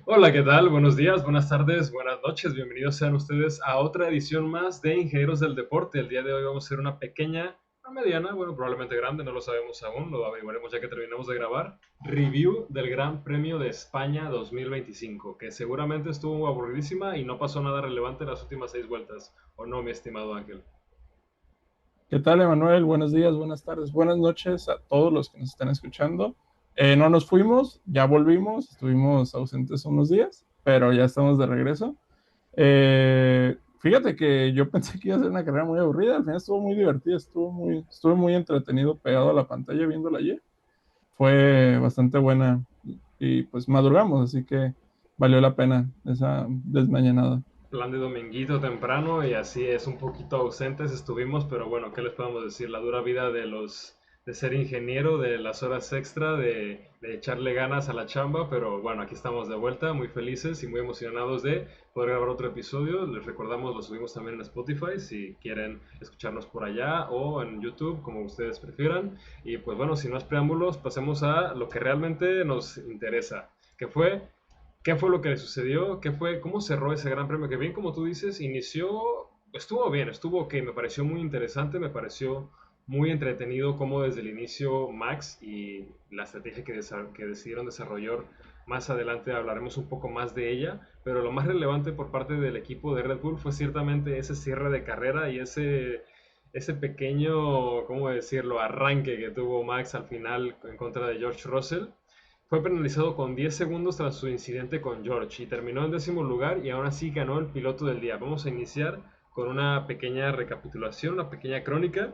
Hola, ¿qué tal? Buenos días, buenas tardes, buenas noches. Bienvenidos sean ustedes a otra edición más de Ingenieros del Deporte. El día de hoy vamos a hacer una pequeña, una mediana, bueno, probablemente grande, no lo sabemos aún, lo averiguaremos ya que terminemos de grabar. Review del Gran Premio de España 2025, que seguramente estuvo aburridísima y no pasó nada relevante en las últimas 6 vueltas. ¿O no, mi estimado Ángel? ¿Qué tal, Emanuel? Buenos días, buenas tardes, buenas noches a todos los que nos están escuchando. No nos fuimos, ya volvimos, estuvimos ausentes unos días, pero ya estamos de regreso. Fíjate que yo pensé que iba a ser una carrera muy aburrida, al final estuvo muy divertida, estuve muy entretenido pegado a la pantalla viéndola ayer. Fue bastante buena y pues madrugamos, así que valió la pena esa desmañanada. Plan de dominguito temprano y así es, un poquito ausentes estuvimos, pero bueno, ¿qué les podemos decir? La dura vida de ser ingeniero, de las horas extra, de echarle ganas a la chamba, pero bueno, aquí estamos de vuelta, muy felices y muy emocionados de poder grabar otro episodio. Les recordamos, lo subimos también en Spotify si quieren escucharnos por allá o en YouTube, como ustedes prefieran. Y pues bueno, sin más preámbulos, pasemos a lo que realmente nos interesa, que fue ¿qué fue lo que le sucedió? ¿Qué fue? ¿Cómo cerró ese gran premio? Que bien, como tú dices, inició, estuvo bien, estuvo ok, me pareció muy interesante, me pareció muy entretenido cómo desde el inicio Max y la estrategia que decidieron desarrollar más adelante hablaremos un poco más de ella, pero lo más relevante por parte del equipo de Red Bull fue ciertamente ese cierre de carrera y ese pequeño, ¿cómo decirlo?, arranque que tuvo Max al final en contra de George Russell. Fue penalizado con 10 segundos tras su incidente con George y terminó en décimo lugar y aún así ganó el piloto del día. Vamos a iniciar con una pequeña recapitulación, una pequeña crónica.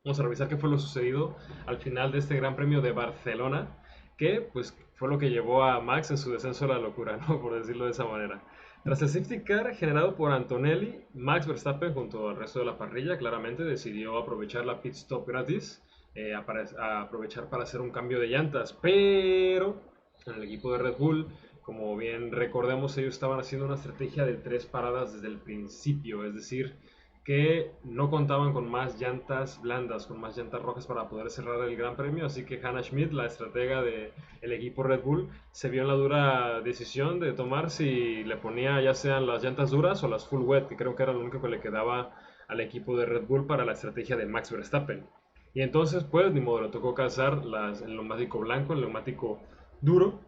Vamos a revisar qué fue lo sucedido al final de este Gran Premio de Barcelona, que pues fue lo que llevó a Max en su descenso a la locura, ¿no? Por decirlo de esa manera. Tras el safety car generado por Antonelli, Max Verstappen junto al resto de la parrilla claramente decidió aprovechar la pit stop gratis, a aprovechar para hacer un cambio de llantas, pero en el equipo de Red Bull, como bien recordemos, ellos estaban haciendo una estrategia de 3 paradas desde el principio, es decir, que no contaban con más llantas blandas, con más llantas rojas para poder cerrar el Gran Premio, así que Hannah Schmidt, la estratega del equipo Red Bull, se vio en la dura decisión de tomar si le ponía ya sean las llantas duras o las full wet, que creo que era lo único que le quedaba al equipo de Red Bull para la estrategia de Max Verstappen. Y entonces, pues, ni modo, le tocó calzar el neumático blanco, el neumático duro,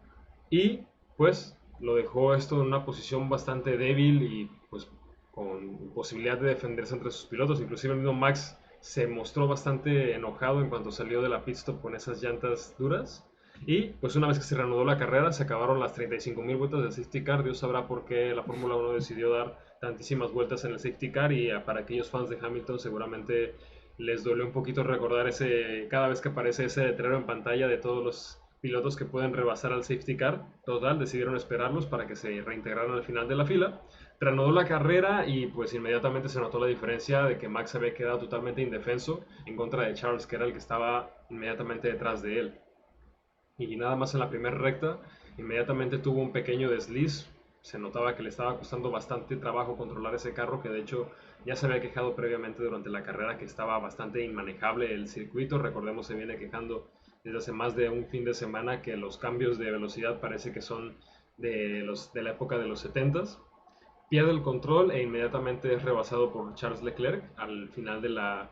y pues lo dejó esto en una posición bastante débil y pues con posibilidad de defenderse entre sus pilotos. Inclusive el mismo Max se mostró bastante enojado en cuanto salió de la pit stop con esas llantas duras. Y pues una vez que se reanudó la carrera, se acabaron las 35.000 vueltas del safety car. Dios sabrá por qué la Fórmula 1 decidió dar tantísimas vueltas en el safety car y para aquellos fans de Hamilton seguramente les dolió un poquito recordar cada vez que aparece ese letrero en pantalla de todos los pilotos que pueden rebasar al safety car. Total, decidieron esperarlos para que se reintegraran al final de la fila. Reanudó la carrera y pues inmediatamente se notó la diferencia de que Max había quedado totalmente indefenso en contra de Charles, que era el que estaba inmediatamente detrás de él. Y nada más en la primera recta, inmediatamente tuvo un pequeño desliz. Se notaba que le estaba costando bastante trabajo controlar ese carro, que de hecho ya se había quejado previamente durante la carrera que estaba bastante inmanejable el circuito. Recordemos, se viene quejando desde hace más de un fin de semana que los cambios de velocidad parece que son de la época de los 70s. Pierde el control e inmediatamente es rebasado por Charles Leclerc al final de la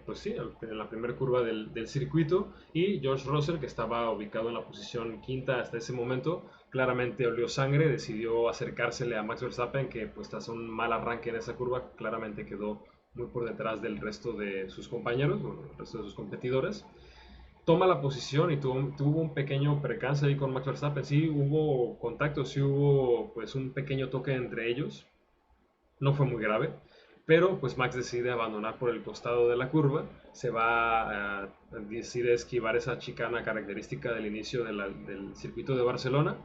pues sí, en la primera curva del circuito, y George Russell, que estaba ubicado en la posición quinta hasta ese momento, claramente olió sangre, decidió acercársele a Max Verstappen, que pues tras un mal arranque en esa curva claramente quedó muy por detrás del resto de sus compañeros, bueno, el resto de sus competidores. Toma la posición y tuvo un pequeño percance ahí con Max Verstappen. Sí hubo contacto, sí hubo pues un pequeño toque entre ellos. No fue muy grave, pero pues Max decide abandonar por el costado de la curva, decide esquivar esa chicana característica del inicio del circuito de Barcelona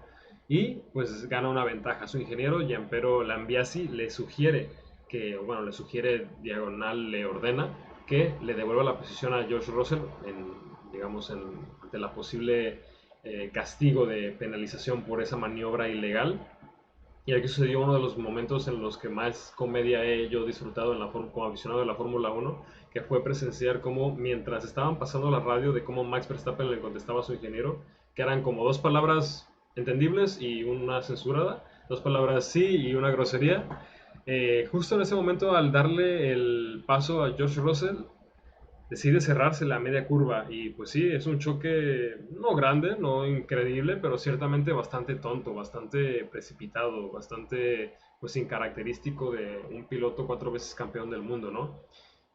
y pues gana una ventaja. Su ingeniero Gianpero Lambiasi le sugiere le sugiere diagonal, le ordena que le devuelva la posición a George Russell ante la posible castigo de penalización por esa maniobra ilegal. Y aquí sucedió uno de los momentos en los que más comedia he yo disfrutado como aficionado de la Fórmula 1, que fue presenciar cómo mientras estaban pasando la radio de cómo Max Verstappen le contestaba a su ingeniero, que eran como dos palabras entendibles y una censurada, dos palabras sí y una grosería. Justo en ese momento, al darle el paso a George Russell, decide cerrarse la media curva y pues sí, es un choque no grande, no increíble, pero ciertamente bastante tonto, bastante precipitado, bastante pues incaracterístico de un piloto 4 veces campeón del mundo, ¿no?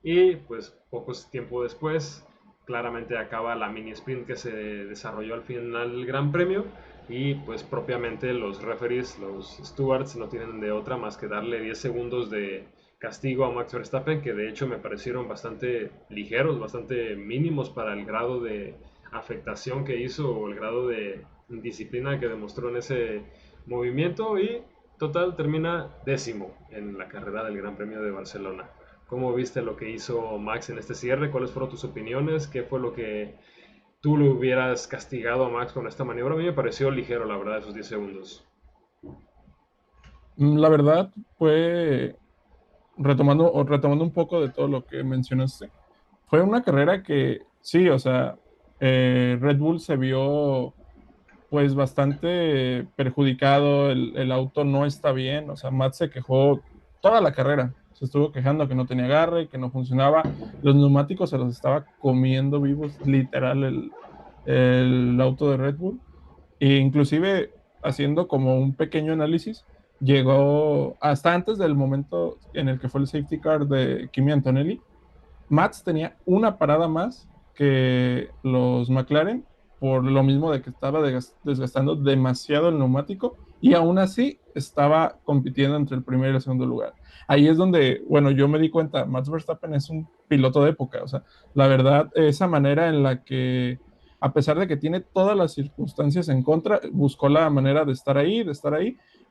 Y pues poco tiempo después, claramente acaba la mini sprint que se desarrolló al final del Gran Premio y pues propiamente los referees, los stewards no tienen de otra más que darle 10 segundos de castigo a Max Verstappen, que de hecho me parecieron bastante ligeros, bastante mínimos para el grado de afectación que hizo o el grado de indisciplina que demostró en ese movimiento y total termina décimo en la carrera del Gran Premio de Barcelona. ¿Cómo viste lo que hizo Max en este cierre? ¿Cuáles fueron tus opiniones? ¿Qué fue lo que tú le hubieras castigado a Max con esta maniobra? A mí me pareció ligero, la verdad, esos 10 segundos. La verdad fue, retomando un poco de todo lo que mencionaste, fue una carrera que sí, o sea, Red Bull se vio pues bastante perjudicado, el auto no está bien, o sea, Matt se quejó toda la carrera, se estuvo quejando que no tenía agarre, que no funcionaba, los neumáticos se los estaba comiendo vivos, literal, el auto de Red Bull, e inclusive haciendo como un pequeño análisis, llegó hasta antes del momento en el que fue el safety car de Kimi Antonelli, Max tenía una parada más que los McLaren por lo mismo de que estaba desgastando demasiado el neumático y aún así estaba compitiendo entre el primer y el segundo lugar. Ahí es donde, bueno, yo me di cuenta, Max Verstappen es un piloto de época, o sea, la verdad, esa manera en la que, a pesar de que tiene todas las circunstancias en contra, buscó la manera de estar ahí,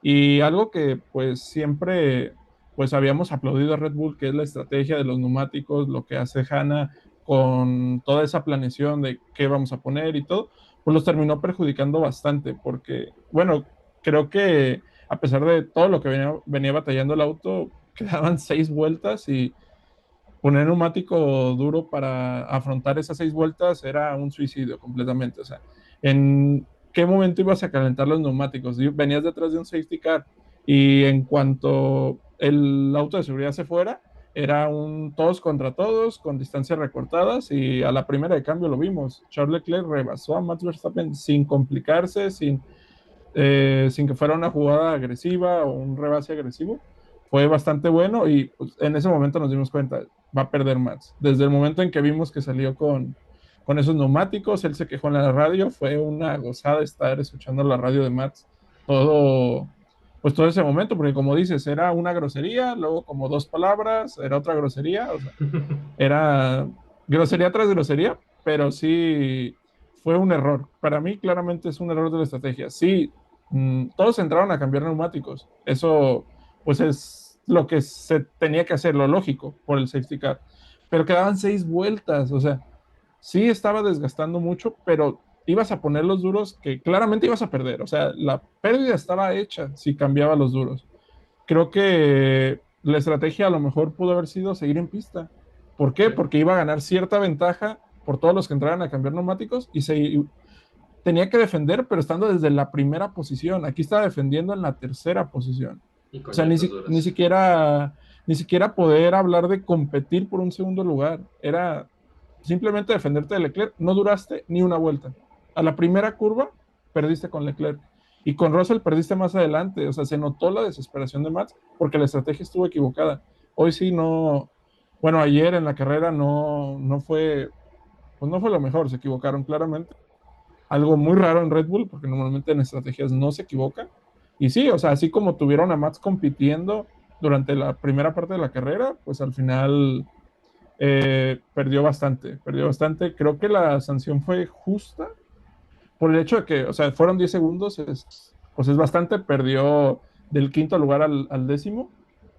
y algo que pues siempre pues habíamos aplaudido a Red Bull, que es la estrategia de los neumáticos, lo que hace Hanna con toda esa planeación de qué vamos a poner y todo, pues los terminó perjudicando bastante, porque, bueno, creo que a pesar de todo lo que venía batallando el auto, quedaban 6 vueltas y poner neumático duro para afrontar esas 6 vueltas era un suicidio completamente. O sea, ¿en qué momento ibas a calentar los neumáticos? Venías detrás de un safety car y en cuanto el auto de seguridad se fuera, era un todos contra todos, con distancias recortadas y a la primera de cambio lo vimos. Charles Leclerc rebasó a Max Verstappen sin complicarse, sin que fuera una jugada agresiva o un rebase agresivo. Fue bastante bueno y pues, en ese momento nos dimos cuenta, va a perder Max. Desde el momento en que vimos que salió con esos neumáticos, él se quejó en la radio, fue una gozada estar escuchando la radio de Max todo, pues todo ese momento, porque como dices, era una grosería, luego como 2 palabras, era otra grosería, o sea, era grosería tras grosería, pero sí fue un error. Para mí, claramente es un error de la estrategia. Sí, todos entraron a cambiar neumáticos. Eso, pues, es lo que se tenía que hacer, lo lógico, por el safety car. Pero quedaban 6 vueltas, o sea, sí estaba desgastando mucho, pero ibas a poner los duros que claramente ibas a perder. O sea, la pérdida estaba hecha si cambiaba los duros. Creo que la estrategia a lo mejor pudo haber sido seguir en pista. ¿Por qué? Sí. Porque iba a ganar cierta ventaja por todos los que entraran a cambiar neumáticos y tenía que defender, pero estando desde la primera posición. Aquí estaba defendiendo en la tercera posición. Y O con sea, llantas ni duras. siquiera, ni siquiera poder hablar de competir por un segundo lugar. Era simplemente defenderte de Leclerc. No duraste ni una vuelta. A la primera curva perdiste con Leclerc. Y con Russell perdiste más adelante. O sea, se notó la desesperación de Max porque la estrategia estuvo equivocada. Hoy sí no. Bueno, ayer en la carrera no fue. Pues no fue lo mejor, se equivocaron claramente. Algo muy raro en Red Bull, porque normalmente en estrategias no se equivocan. Y sí, o sea, así como tuvieron a Max compitiendo durante la primera parte de la carrera, pues al final perdió bastante, perdió bastante. Creo que la sanción fue justa por el hecho de que, o sea, fueron 10 segundos, pues es bastante, perdió del quinto lugar al décimo,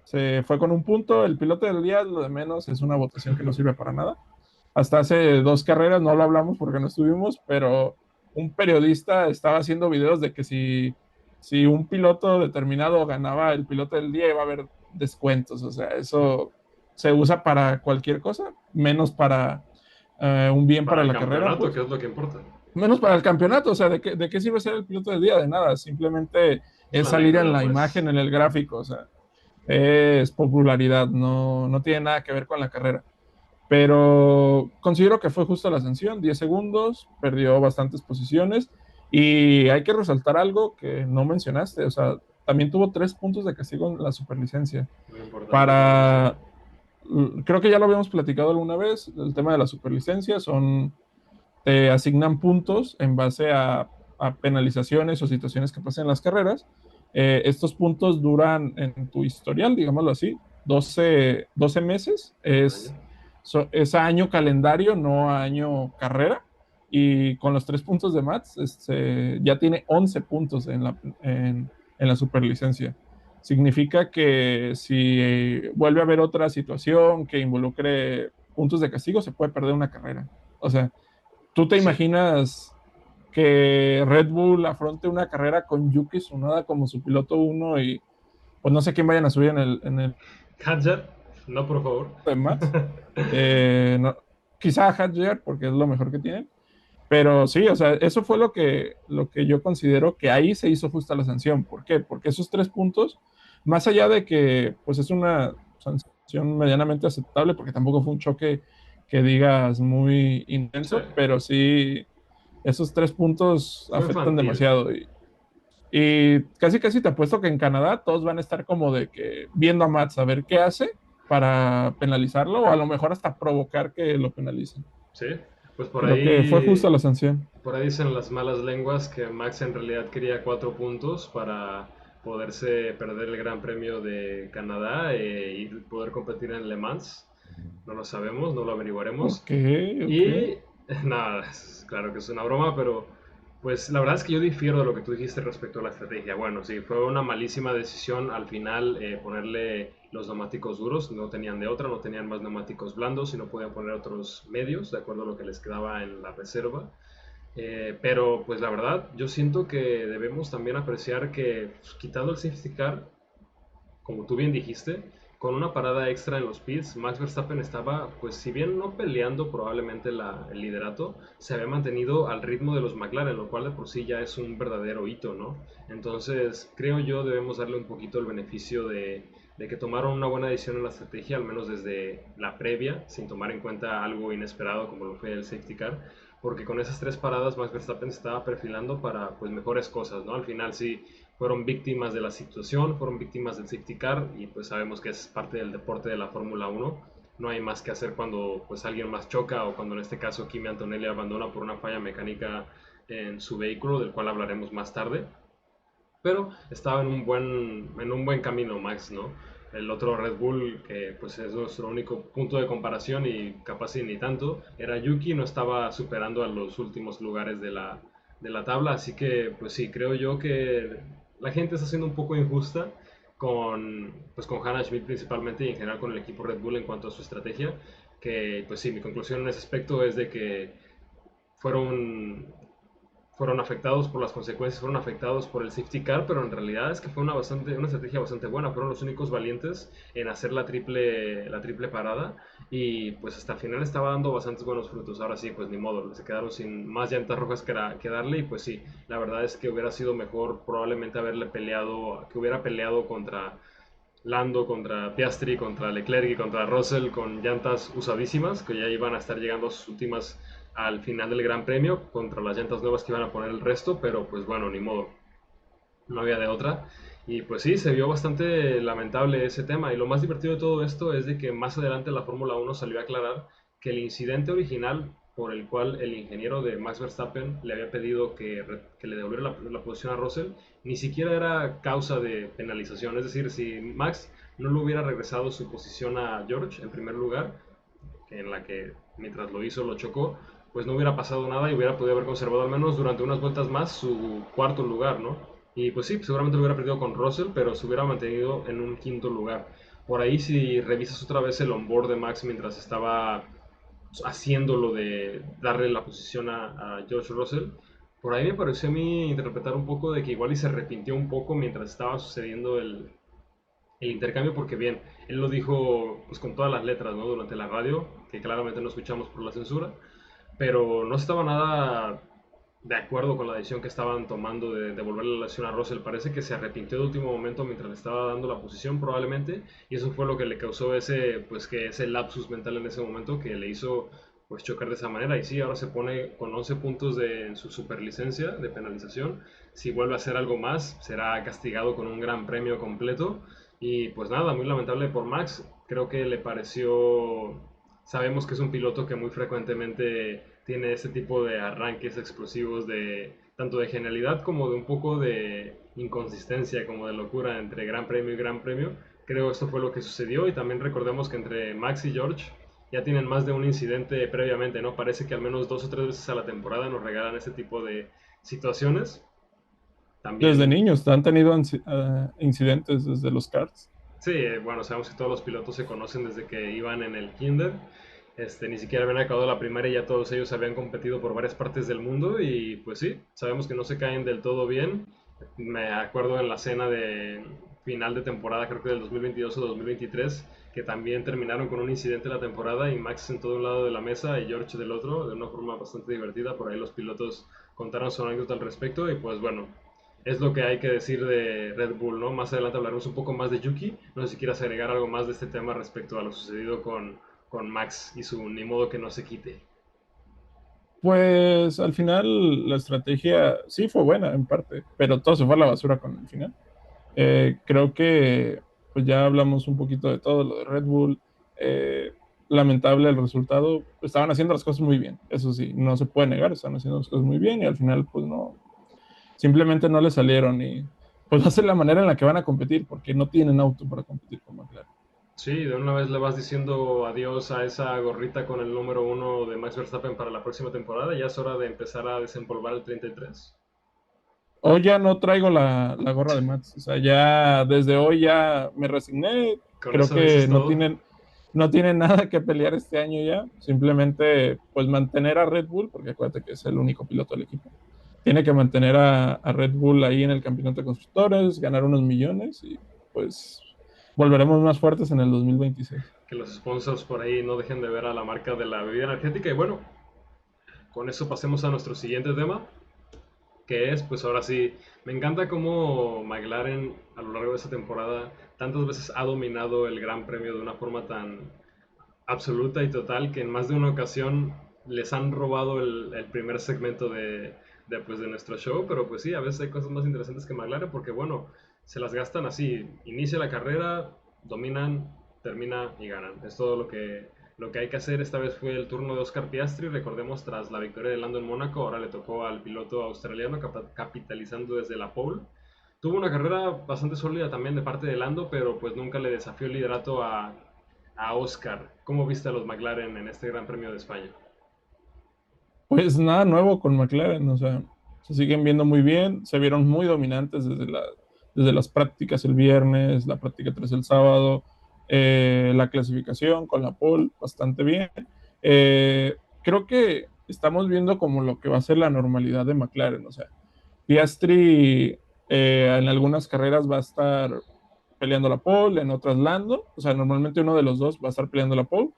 se fue con un punto, el piloto del día, lo de menos, es una votación que no sirve para nada. Hasta hace 2 carreras no lo hablamos porque no estuvimos, pero un periodista estaba haciendo videos de que si un piloto determinado ganaba el piloto del día iba a haber descuentos, o sea, eso se usa para cualquier cosa, menos para un bien Para para el la carrera, campeonato, pues. que es lo que importa. Menos para el campeonato, o sea, ¿de qué sirve ser el piloto del día? De nada, simplemente Es es una salir en anécdota, la pues. imagen, en el gráfico, o sea, es popularidad, no tiene nada que ver con la carrera. Pero considero que fue justa la sanción, 10 segundos, perdió bastantes posiciones y hay que resaltar algo que no mencionaste, o sea, también tuvo 3 puntos de castigo en la superlicencia. Muy importante, claro, sí. Para, creo que ya lo habíamos platicado alguna vez, el tema de la superlicencia te asignan puntos en base a penalizaciones o situaciones que pasen en las carreras. Estos puntos duran en tu historial, digámoslo así, 12 meses. Un año. Es a año calendario, no a año carrera. Y con los 3 puntos de Mats, ya tiene 11 puntos en la superlicencia. Significa que si vuelve a haber otra situación que involucre puntos de castigo, se puede perder una carrera. O sea, ¿tú te Sí. imaginas que Red Bull afronte una carrera con Yuki Tsunoda como su piloto uno y pues no sé quién vayan a subir en el Hadjar, no, por favor. de Max? No, quizá Hadjar porque es lo mejor que tienen, pero sí, o sea, eso fue lo que yo considero que ahí se hizo justa la sanción. ¿Por qué? Porque esos 3 puntos, más allá de que pues es una sanción medianamente aceptable, porque tampoco fue un choque que digas muy Sí. intenso, pero sí esos 3 puntos Fue afectan infantil. demasiado. Y casi casi te apuesto que en Canadá todos van a estar como de que viendo a Mats a ver qué hace para penalizarlo o a lo mejor hasta provocar que lo penalicen. Sí. Pues Creo que fue justa la sanción. por ahí dicen las malas lenguas que Max en realidad quería 4 puntos para poderse perder el Gran Premio de Canadá y poder competir en Le Mans. No lo sabemos, no lo averiguaremos. Ok, ok. Y nada, claro que es una broma, pero pues la verdad es que yo difiero de lo que tú dijiste respecto a la estrategia. Bueno, sí, fue una malísima decisión al final ponerle los neumáticos duros, no tenían de otra, no tenían más neumáticos blandos y no podían poner otros medios de acuerdo a lo que les quedaba en la reserva. Pero pues la verdad, yo siento que debemos también apreciar que pues, quitando el safety car, como tú bien dijiste, con una parada extra en los pits, Max Verstappen estaba, pues si bien no peleando probablemente el liderato, se había mantenido al ritmo de los McLaren, lo cual de por sí ya es un verdadero hito, ¿no? Entonces, creo yo debemos darle un poquito el beneficio de que tomaron una buena decisión en la estrategia, al menos desde la previa, sin tomar en cuenta algo inesperado como lo fue el safety car, porque con esas 3 paradas Max Verstappen se estaba perfilando para pues mejores cosas, ¿no? Al final sí fueron víctimas de la situación, fueron víctimas del safety car y pues sabemos que es parte del deporte de la Fórmula 1. No hay más que hacer cuando pues alguien más choca o cuando en este caso Kimi Antonelli abandona por una falla mecánica en su vehículo, del cual hablaremos más tarde. Pero estaba en un buen camino Max, ¿no? El otro Red Bull, que pues es nuestro único punto de comparación y capaz y ni tanto, era Yuki, no estaba superando a los últimos lugares de la tabla, así que pues sí, creo yo que la gente está siendo un poco injusta con Hannah Schmidt principalmente y en general con el equipo Red Bull en cuanto a su estrategia, que pues sí, mi conclusión en ese aspecto es de que fueron fueron afectados por las consecuencias, fueron afectados por el safety car, pero en realidad es que fue una estrategia bastante buena. Fueron los únicos valientes en hacer la triple parada y pues hasta el final estaba dando bastantes buenos frutos. Ahora sí, pues ni modo, se quedaron sin más llantas rojas que darle y pues sí, la verdad es que hubiera sido mejor probablemente que hubiera peleado contra Lando, contra Piastri, contra Leclerc y contra Russell con llantas usadísimas que ya iban a estar llegando a sus últimas al final del Gran Premio contra las llantas nuevas que iban a poner el resto, pero pues bueno, ni modo, no había de otra. Y pues sí, se vio bastante lamentable ese tema. Y lo más divertido de todo esto es de que más adelante la Fórmula 1 salió a aclarar que el incidente original por el cual el ingeniero de Max Verstappen le había pedido que le devolviera la posición a Russell, ni siquiera era causa de penalización. Es decir, si Max no le hubiera regresado su posición a George en primer lugar, en la que mientras lo hizo lo chocó, pues no hubiera pasado nada y hubiera podido haber conservado al menos durante unas vueltas más su cuarto lugar, ¿no? Y pues sí, seguramente lo hubiera perdido con Russell, pero se hubiera mantenido en un quinto lugar. Por ahí si revisas otra vez el onboard de Max mientras estaba haciendo lo de darle la posición a George Russell, por ahí me pareció a mí interpretar un poco de que igual y se arrepintió un poco mientras estaba sucediendo el intercambio, porque bien, él lo dijo pues con todas las letras, ¿no? Durante la radio, que claramente no escuchamos por la censura, pero no estaba nada de acuerdo con la decisión que estaban tomando de devolverle la lesión a Russell. Parece que se arrepintió de último momento mientras le estaba dando la posición probablemente, y eso fue lo que le causó ese lapsus mental en ese momento que le hizo pues chocar de esa manera. Y sí, ahora se pone con 11 puntos en su superlicencia de penalización. Si vuelve a hacer algo más, será castigado con un gran premio completo. Y pues nada, muy lamentable por Max. Creo que le pareció. Sabemos que es un piloto que muy frecuentemente tiene este tipo de arranques explosivos de tanto de genialidad como de un poco de inconsistencia, como de locura entre Gran Premio y Gran Premio. Creo esto fue lo que sucedió, y también recordemos que entre Max y George ya tienen más de un incidente previamente, ¿no? Parece que al menos 2 o 3 veces a la temporada nos regalan este tipo de situaciones. Desde También, niños han tenido incidentes desde los karts. sí, bueno, sabemos que todos los pilotos se conocen desde que iban en el kinder. Ni siquiera habían acabado la primaria y ya todos ellos habían competido por varias partes del mundo, y pues sí, sabemos que no se caen del todo bien. Me acuerdo en la cena de final de temporada, creo que del 2022 o 2023, que también terminaron con un incidente la temporada y Max sentó de un lado de la mesa y George del otro, de una forma bastante divertida. Por ahí los pilotos contaron su anécdota al respecto, y pues bueno, es lo que hay que decir de Red Bull, ¿no? Más adelante hablaremos un poco más de Yuki. No sé si quieras agregar algo más de este tema respecto a lo sucedido con Max y su ni modo que no se quite. Pues al final la estrategia sí fue buena en parte, pero todo se fue a la basura con el final. Creo que pues ya hablamos un poquito de todo lo de Red Bull. Lamentable el resultado. Estaban haciendo las cosas muy bien, eso sí, no se puede negar, estaban haciendo las cosas muy bien y al final pues no, simplemente no le salieron y pues va a ser la manera en la que van a competir porque no tienen auto para competir con McLaren. Sí, de una vez le vas diciendo adiós a esa gorrita con el número uno de Max Verstappen para la próxima temporada. Ya es hora de empezar a desempolvar el 33. Hoy ya no traigo la gorra de Max, o sea, ya desde hoy ya me resigné, Con creo eso que dices todo. no tienen nada que pelear este año ya, simplemente pues mantener a Red Bull, porque acuérdate que es el único piloto del equipo, tiene que mantener a Red Bull ahí en el campeonato de constructores, ganar unos millones y pues volveremos más fuertes en el 2026. Que los sponsors por ahí no dejen de ver a la marca de la bebida energética. Y bueno, con eso pasemos a nuestro siguiente tema, que es, pues ahora sí, me encanta cómo McLaren a lo largo de esta temporada tantas veces ha dominado el Gran Premio de una forma tan absoluta y total que en más de una ocasión les han robado el primer segmento de nuestro show. Pero pues sí, a veces hay cosas más interesantes que McLaren porque bueno, se las gastan así: inicia la carrera, dominan, termina y ganan. Es todo lo que hay que hacer. Esta vez fue el turno de Oscar Piastri, recordemos, tras la victoria de Lando en Mónaco, ahora le tocó al piloto australiano capitalizando desde la pole. Tuvo una carrera bastante sólida también de parte de Lando, pero pues nunca le desafió el liderato a Oscar. ¿Cómo viste a los McLaren en este Gran Premio de España? Pues nada nuevo con McLaren, o sea, se siguen viendo muy bien, se vieron muy dominantes desde las prácticas el viernes, la práctica 3 el sábado, la clasificación con la pole, bastante bien. Creo que estamos viendo como lo que va a ser la normalidad de McLaren, o sea, Piastri en algunas carreras va a estar peleando la pole, en otras Lando, o sea, normalmente uno de los dos va a estar peleando la pole.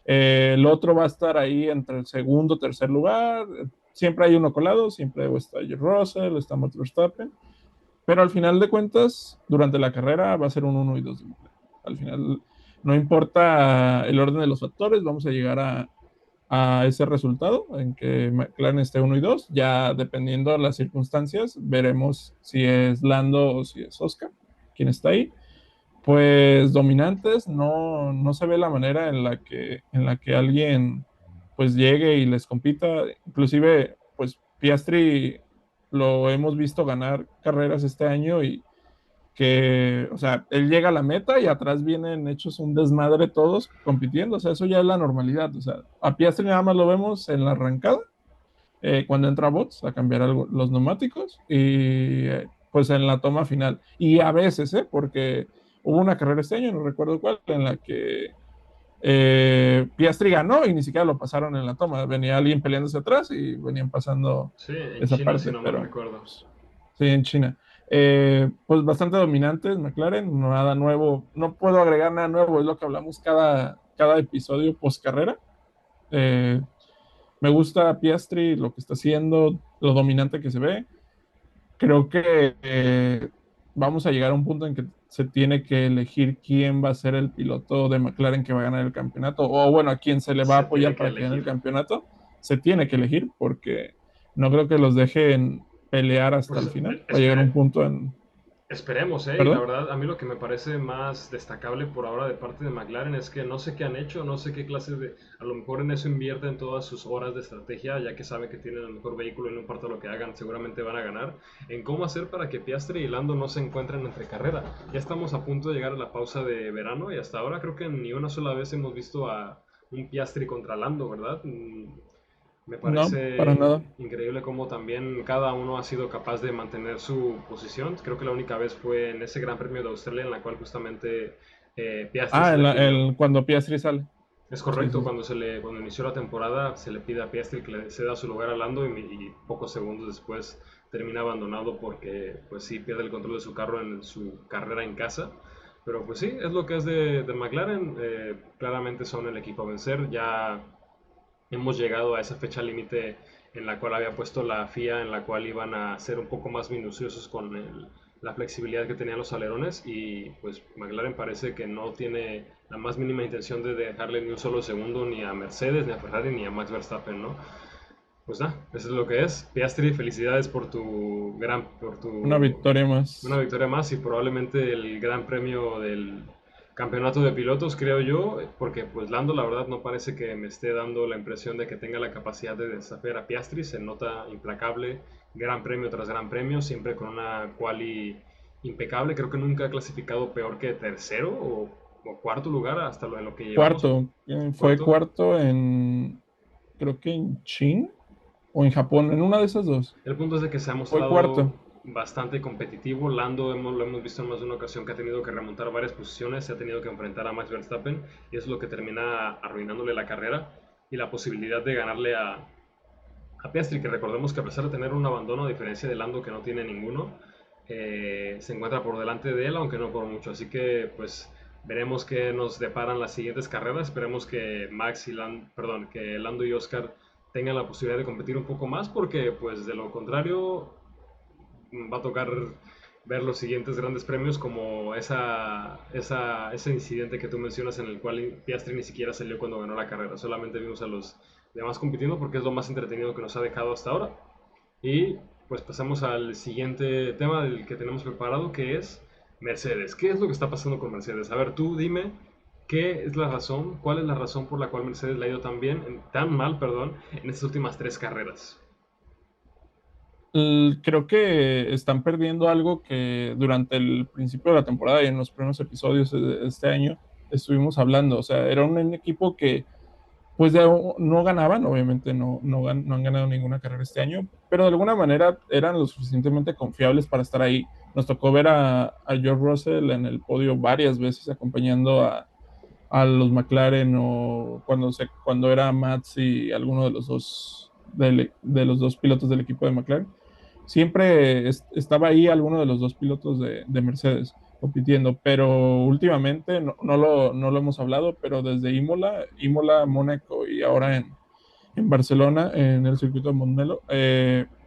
El otro va a estar ahí entre el segundo, tercer lugar. Siempre hay uno colado, siempre está George Russell, está Max Verstappen. Pero al final de cuentas, durante la carrera va a ser un 1 y 2 de McLaren. Al final, no importa el orden de los factores, vamos a llegar a ese resultado en que McLaren esté 1 y 2. Ya dependiendo de las circunstancias, veremos si es Lando o si es Oscar quien está ahí. Pues dominantes, no se ve la manera en la que alguien pues llegue y les compita. Inclusive, pues Piastri lo hemos visto ganar carreras este año y que, o sea, él llega a la meta y atrás vienen hechos un desmadre todos compitiendo. O sea, eso ya es la normalidad. O sea, a Piastri nada más lo vemos en la arrancada, cuando entra bots a cambiar los neumáticos y pues en la toma final. Y a veces, porque hubo una carrera este año, no recuerdo cuál, en la que Piastri ganó y ni siquiera lo pasaron en la toma. Venía alguien peleándose atrás y venían pasando Sí, en esa China, si parte, no mal pero recuerdo. pues, sí, en China. Pues bastante dominantes McLaren, nada nuevo, no puedo agregar nada nuevo, es lo que hablamos cada episodio post carrera. Eh, Me gusta Piastri, lo que está haciendo, lo dominante que se ve. Creo que vamos a llegar a un punto en que se tiene que elegir quién va a ser el piloto de McLaren que va a ganar el campeonato, o bueno, a quién se le va a Se tiene apoyar que para que gane el elegir. campeonato. Se tiene que elegir porque no creo que los dejen pelear hasta Pues el final. Va a llegar un punto en... esperemos, ¿eh? Y la ¿Perdón? verdad, a mí lo que me parece más destacable por ahora de parte de McLaren es que no sé qué han hecho, no sé qué clase de... A lo mejor en eso invierten todas sus horas de estrategia, ya que saben que tienen el mejor vehículo y no importa lo que hagan, seguramente van a ganar. En cómo hacer para que Piastri y Lando no se encuentren entre carrera. Ya estamos a punto de llegar a la pausa de verano y hasta ahora creo que ni una sola vez hemos visto a un Piastri contra Lando, ¿verdad? Me No, para parece nada. increíble cómo también cada uno ha sido capaz de mantener su posición. Creo que la única vez fue en ese Gran Premio de Australia en la cual justamente Piastri Ah, se le pidió. cuando Piastri sale. Es Sí, correcto, sí, sí. cuando inició la temporada se le pide a Piastri que le ceda su lugar a Lando y pocos segundos después termina abandonado porque pues sí pierde el control de su carro en su carrera en casa. Pero pues sí, es lo que es de McLaren. Claramente son el equipo a vencer. Ya hemos llegado a esa fecha límite en la cual había puesto la FIA, en la cual iban a ser un poco más minuciosos con la flexibilidad que tenían los alerones y pues McLaren parece que no tiene la más mínima intención de dejarle ni un solo segundo ni a Mercedes, ni a Ferrari, ni a Max Verstappen, ¿no? Pues nada, eso es lo que es. Piastri, felicidades por Una victoria una más. victoria más y probablemente el gran premio del campeonato de pilotos, creo yo, porque pues Lando la verdad no parece que me esté dando la impresión de que tenga la capacidad de desafiar a Piastri, se nota implacable, gran premio tras gran premio, siempre con una quali impecable, creo que nunca ha clasificado peor que tercero o cuarto lugar hasta en lo que llevamos, Cuarto. Fue cuarto. cuarto en, creo que en China o en Japón, en una de esas dos. El punto es de que se ha Fue mostrado cuarto. bastante competitivo. Lando lo hemos visto en más de una ocasión que ha tenido que remontar varias posiciones, se ha tenido que enfrentar a Max Verstappen y es lo que termina arruinándole la carrera y la posibilidad de ganarle a Piastri, que recordemos que a pesar de tener un abandono, a diferencia de Lando que no tiene ninguno, se encuentra por delante de él, aunque no por mucho. Así que pues veremos qué nos deparan las siguientes carreras. Esperemos que perdón, que Lando y Oscar tengan la posibilidad de competir un poco más, porque pues de lo contrario va a tocar ver los siguientes grandes premios como ese incidente que tú mencionas en el cual Piastri ni siquiera salió cuando ganó la carrera, solamente vimos a los demás compitiendo porque es lo más entretenido que nos ha dejado hasta ahora. Y pues pasamos al siguiente tema del que tenemos preparado, que es Mercedes. ¿Qué es lo que está pasando con Mercedes? A ver, tú dime qué es la razón, cuál es la razón por la cual Mercedes le ha ido tan bien, tan mal, perdón, en estas últimas tres carreras. Creo que están perdiendo algo que durante el principio de la temporada y en los primeros episodios de este año estuvimos hablando. O sea, era un equipo que pues no ganaban, obviamente no han ganado ninguna carrera este año, pero de alguna manera eran lo suficientemente confiables para estar ahí. Nos tocó ver a George Russell en el podio varias veces acompañando a los McLaren o cuando era Mats y alguno de los dos de los dos pilotos del equipo de McLaren. Siempre estaba ahí alguno de los dos pilotos de Mercedes compitiendo, pero últimamente no lo hemos hablado, pero desde Imola, Mónaco y ahora en Barcelona, en el circuito de Montmeló,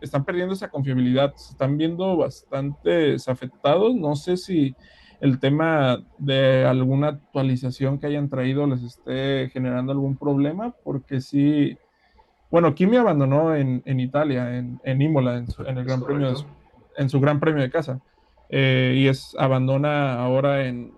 están perdiendo esa confiabilidad, se están viendo bastante afectados. No sé si el tema de alguna actualización que hayan traído les esté generando algún problema, porque sí, bueno, Kimi abandonó en Italia, en Imola, en el ¿Es Gran Premio correcto? en su Gran Premio de casa, y abandona ahora En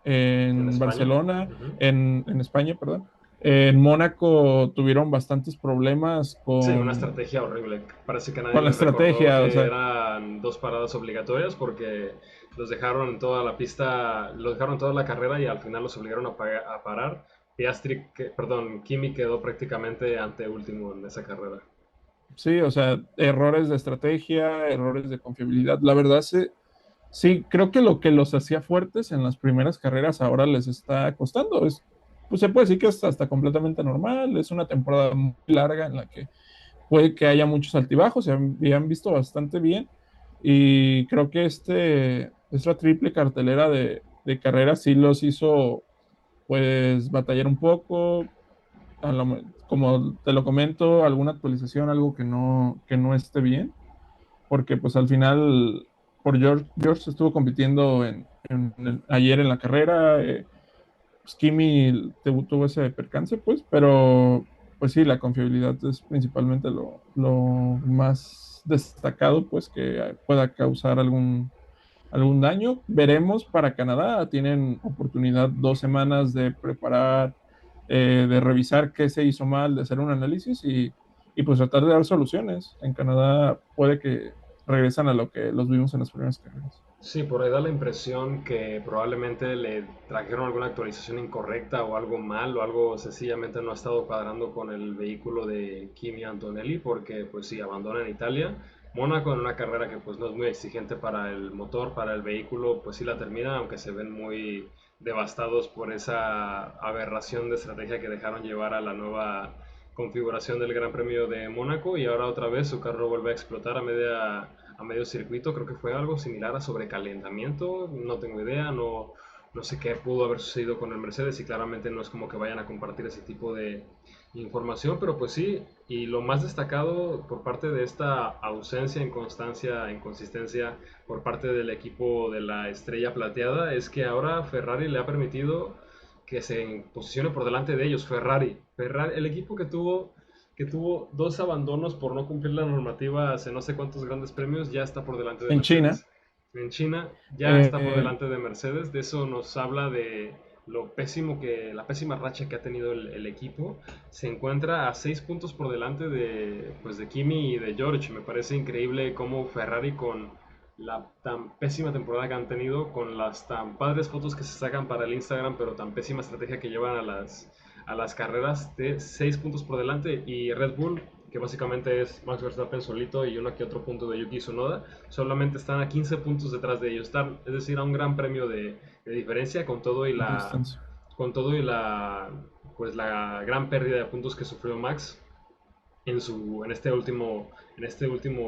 en España. Barcelona, Ujú. en España, perdón. En Mónaco tuvieron bastantes problemas Sí, una estrategia horrible. Parece que nadie con la les recordó estrategia, o que sea, eran dos paradas obligatorias porque los dejaron en toda la pista, los dejaron en toda la carrera y al final los obligaron a parar. Perdón, Kimi quedó prácticamente ante último en esa carrera. sí, o sea, errores de estrategia, errores de confiabilidad. La verdad, sí, sí, creo que lo que los hacía fuertes en las primeras carreras ahora les está costando. Pues se puede decir que es hasta completamente normal. Es una temporada muy larga en la que puede que haya muchos altibajos. Se han visto bastante bien. Y creo que esta triple cartelera de carreras sí los hizo pues batallar un poco. como te lo comento, alguna actualización, algo que no esté bien, porque pues al final por George estuvo compitiendo ayer en la carrera, pues Kimi tuvo ese percance, pues, pero pues sí, la confiabilidad es principalmente lo más destacado, pues que pueda causar algún daño. Veremos para Canadá, tienen oportunidad 2 semanas de preparar, de revisar qué se hizo mal, de hacer un análisis y pues tratar de dar soluciones. En Canadá puede que regresan a lo que los vimos en las primeras carreras. Sí, por ahí da la impresión que probablemente le trajeron alguna actualización incorrecta o algo mal o algo sencillamente no ha estado cuadrando con el vehículo de Kimi Antonelli porque pues sí, abandona en Italia. Mónaco en una carrera que pues no es muy exigente para el motor, para el vehículo, pues sí la termina, aunque se ven muy devastados por esa aberración de estrategia que dejaron llevar a la nueva configuración del Gran Premio de Mónaco y ahora otra vez su carro vuelve a explotar a medio circuito. Creo que fue algo similar a sobrecalentamiento, no tengo idea, no sé qué pudo haber sucedido con el Mercedes y claramente no es como que vayan a compartir ese tipo de información, pero pues sí, y lo más destacado por parte de esta ausencia, inconstancia, inconsistencia por parte del equipo de la Estrella Plateada es que ahora Ferrari le ha permitido que se posicione por delante de ellos. Ferrari, el equipo que tuvo 2 abandonos por no cumplir la normativa hace no sé cuántos grandes premios, ya está por delante de En China, Mercedes. En China ya está por eh, delante de Mercedes. De eso nos habla de la pésima racha que ha tenido el equipo. Se encuentra a 6 puntos por delante pues de Kimi y de George. Me parece increíble cómo Ferrari con la tan pésima temporada que han tenido, con las tan padres fotos que se sacan para el Instagram, pero tan pésima estrategia que llevan a las carreras, de 6 puntos por delante, y Red Bull, que básicamente es Max Verstappen solito y uno que otro punto de Yuki Tsunoda, solamente están a 15 puntos detrás de ellos, están, es decir, a un gran premio de diferencia de distancia. con todo y la pues la gran pérdida de puntos que sufrió Max en este último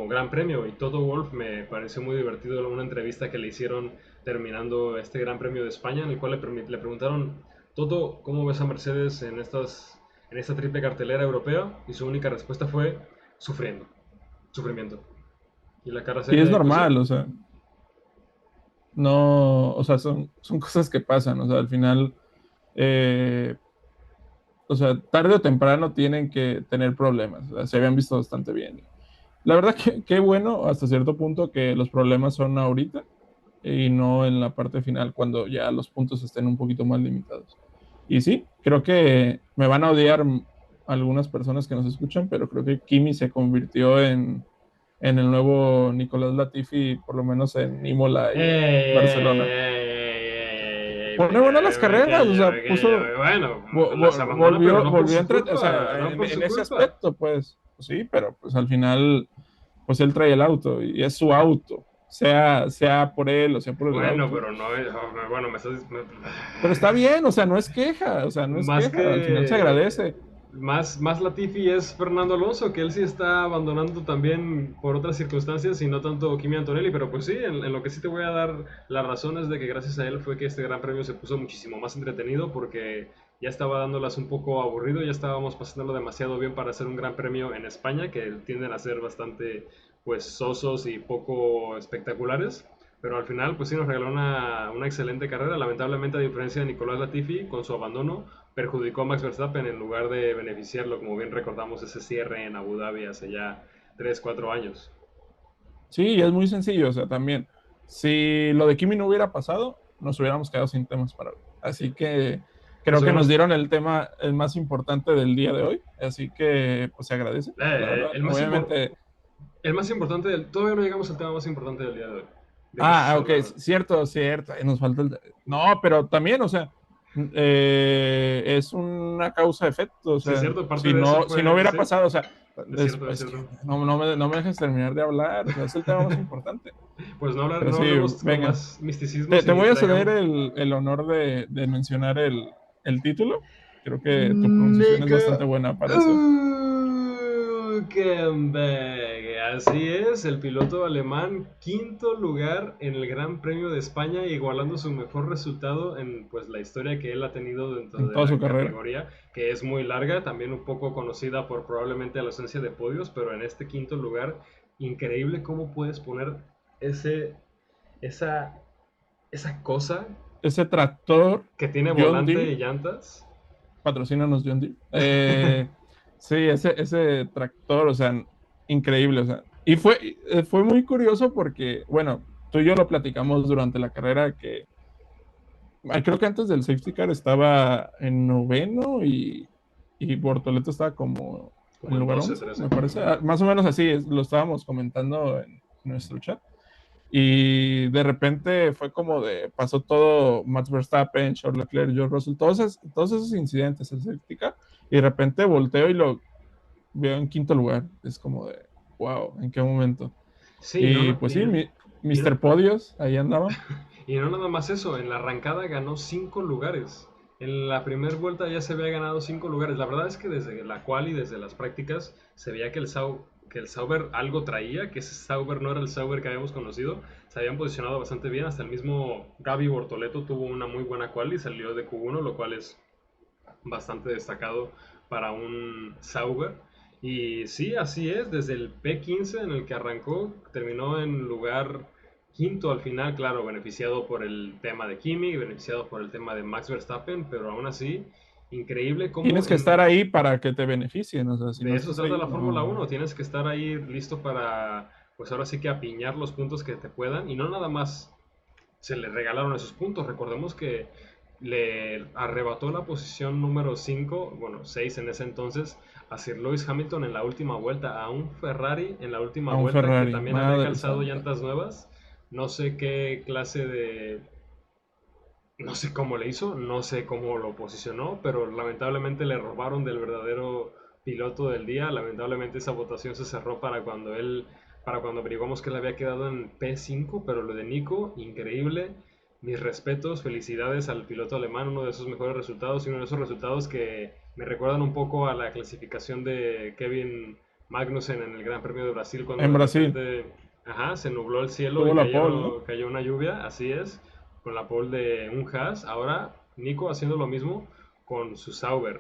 Gran Premio. Y Toto Wolff me pareció muy divertido una entrevista que le hicieron terminando este Gran Premio de España, en el cual le preguntaron: Toto, ¿cómo ves a Mercedes en esta triple cartelera europea? Y su única respuesta fue: sufriendo, sufrimiento. Y la cara Sí, seria es de: pues sí, normal, o sea, no, o sea, son cosas que pasan, o sea, al final, eh, o sea, tarde o temprano tienen que tener problemas, o sea, se habían visto bastante bien. La verdad que qué bueno hasta cierto punto que los problemas son ahorita y no en la parte final cuando ya los puntos estén un poquito más limitados. Y sí, creo que me van a odiar algunas personas que nos escuchan, pero creo que Kimi se convirtió en el nuevo Nicolás Latifi, por lo menos en Imola y en Barcelona. Pone buenas las carreras, o sea, bueno, las abandona, pero no por volvió a su entrar, o culpa, sea, no por su en ese culpa. aspecto, pues sí, pero pues al final, pues él trae el auto y es su auto, sea por él o sea por el Bueno, auto. pero no, bueno, Pero está bien, o sea, no es queja, o sea, no es más queja, al final se que agradece. más Latifi es Fernando Alonso, que él sí está abandonando también por otras circunstancias y no tanto Kimi Antonelli, pero pues sí, en lo que sí te voy a dar la razón es de que gracias a él fue que este Gran Premio se puso muchísimo más entretenido porque ya estaba dándolas un poco aburrido, ya estábamos pasándolo demasiado bien para hacer un Gran Premio en España, que tienden a ser bastante pues sosos y poco espectaculares. Pero al final, pues sí, nos regaló una excelente carrera. Lamentablemente, a diferencia de Nicolás Latifi, con su abandono, perjudicó a Max Verstappen en lugar de beneficiarlo, como bien recordamos ese cierre en Abu Dhabi hace ya 3 4 años. Sí, es muy sencillo, o sea, también, si lo de Kimi no hubiera pasado, nos hubiéramos quedado sin temas para hoy. Así que Nos creo que nos hubiéramos... dieron el tema el más importante del día de hoy, así que pues se agradece, la verdad. el, más impor- Obviamente, el más importante Todavía no llegamos al tema más importante del día de hoy. ¿De qué estás ok, hablando? cierto, cierto, nos falta no, pero también, o sea, es una causa-efecto, o Sí, es sea, cierto, parte de eso si no fue... hubiera Sí, pasado, o sea, es cierto, es es que cierto. no me dejes terminar de hablar, o sea, es el tema más importante. Pues Pero no sí, hablemos con venga, más misticismos y te ni voy a ceder traigamos... el honor de mencionar el título. Creo que tu pronunciación es Nico... bastante buena para eso. Hülkenberg, así es, el piloto alemán, quinto lugar en el Gran Premio de España, igualando su mejor resultado en pues la historia que él ha tenido dentro en de toda su la carrera. categoría, que es muy larga, también un poco conocida por probablemente la ausencia de podios, pero en este quinto lugar, increíble cómo puedes poner ese, esa, esa cosa Ese tractor, que tiene John volante Deere, y llantas. patrocínanos John Deere. Sí, ese tractor, o sea, increíble, o sea. Y fue muy curioso porque, bueno, tú y yo lo platicamos durante la carrera que creo que antes del safety car estaba en noveno y Bortoleto estaba como Como en en lugar 12, 11 13. me parece. Ujú. Más o menos así, lo estábamos comentando en nuestro chat. Y de repente fue como de, pasó todo Max Verstappen, Charles Leclerc, George Russell, todos esos incidentes, el safety car, y de repente volteo y lo veo en quinto lugar. Es como de, wow, ¿en qué momento? Sí, Y pues sí, y no- Mr. Podios, ahí andaba. Y no nada más eso, en la arrancada ganó 5 lugares. En la primera vuelta ya se había ganado 5 lugares. La verdad es que desde la cual y desde las prácticas se veía que el Sauber algo traía, que ese Sauber no era el Sauber que habíamos conocido. Se habían posicionado bastante bien. Hasta el mismo Gaby Bortoleto tuvo una muy buena quali y salió de Q1, lo cual es bastante destacado para un Sauber. Y sí, así es, desde el P15 en el que arrancó, terminó en lugar quinto al final, claro, beneficiado por el tema de Kimi, beneficiado por el tema de Max Verstappen, pero aún así, increíble cómo Tienes que estar ahí para que te beneficien, o sea, si de no eso se estás trata ahí, la Fórmula no. Uno. Tienes que estar ahí listo para, pues ahora sí que apiñar los puntos que te puedan, y no nada más se le regalaron esos puntos. Recordemos que le arrebató la posición número 5, bueno, 6 en ese entonces, a Sir Lewis Hamilton en la última vuelta, a un Ferrari en la última A un vuelta que Ferrari, también había madre calzado santa. llantas nuevas. No sé qué clase de... No sé cómo le hizo, no sé cómo lo posicionó, pero lamentablemente le robaron del verdadero piloto del día. Lamentablemente esa votación se cerró para cuando averiguamos que él había quedado en P5, pero lo de Nico, increíble. Mis respetos, felicidades al piloto alemán, uno de sus mejores resultados y uno de esos resultados que me recuerdan un poco a la clasificación de Kevin Magnussen en el Gran Premio de Brasil cuando En de Brasil, repente, ajá, se nubló el cielo y tuvo la pole, ¿no? cayó una lluvia, así es, con la pole de un Haas. Ahora Nico haciendo lo mismo con su Sauber.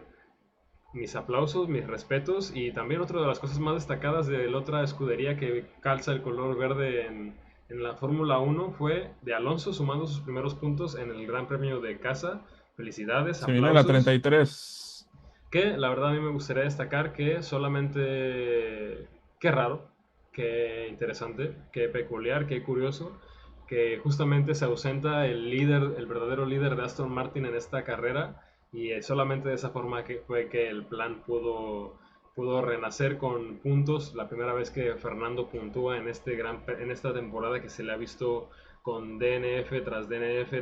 Mis aplausos, mis respetos, y también otra de las cosas más destacadas de la otra escudería que calza el color verde en la Fórmula Uno fue de Alonso sumando sus primeros puntos en el Gran Premio de casa. Felicidades, Se viene la aplausos. 33. Que la verdad a mí me gustaría destacar que solamente, qué raro, qué interesante, qué peculiar, qué curioso, que justamente se ausenta el líder, el verdadero líder de Aston Martin en esta carrera, y solamente de esa forma que fue que el plan pudo renacer con puntos. La primera vez que Fernando puntúa en esta temporada, que se le ha visto con DNF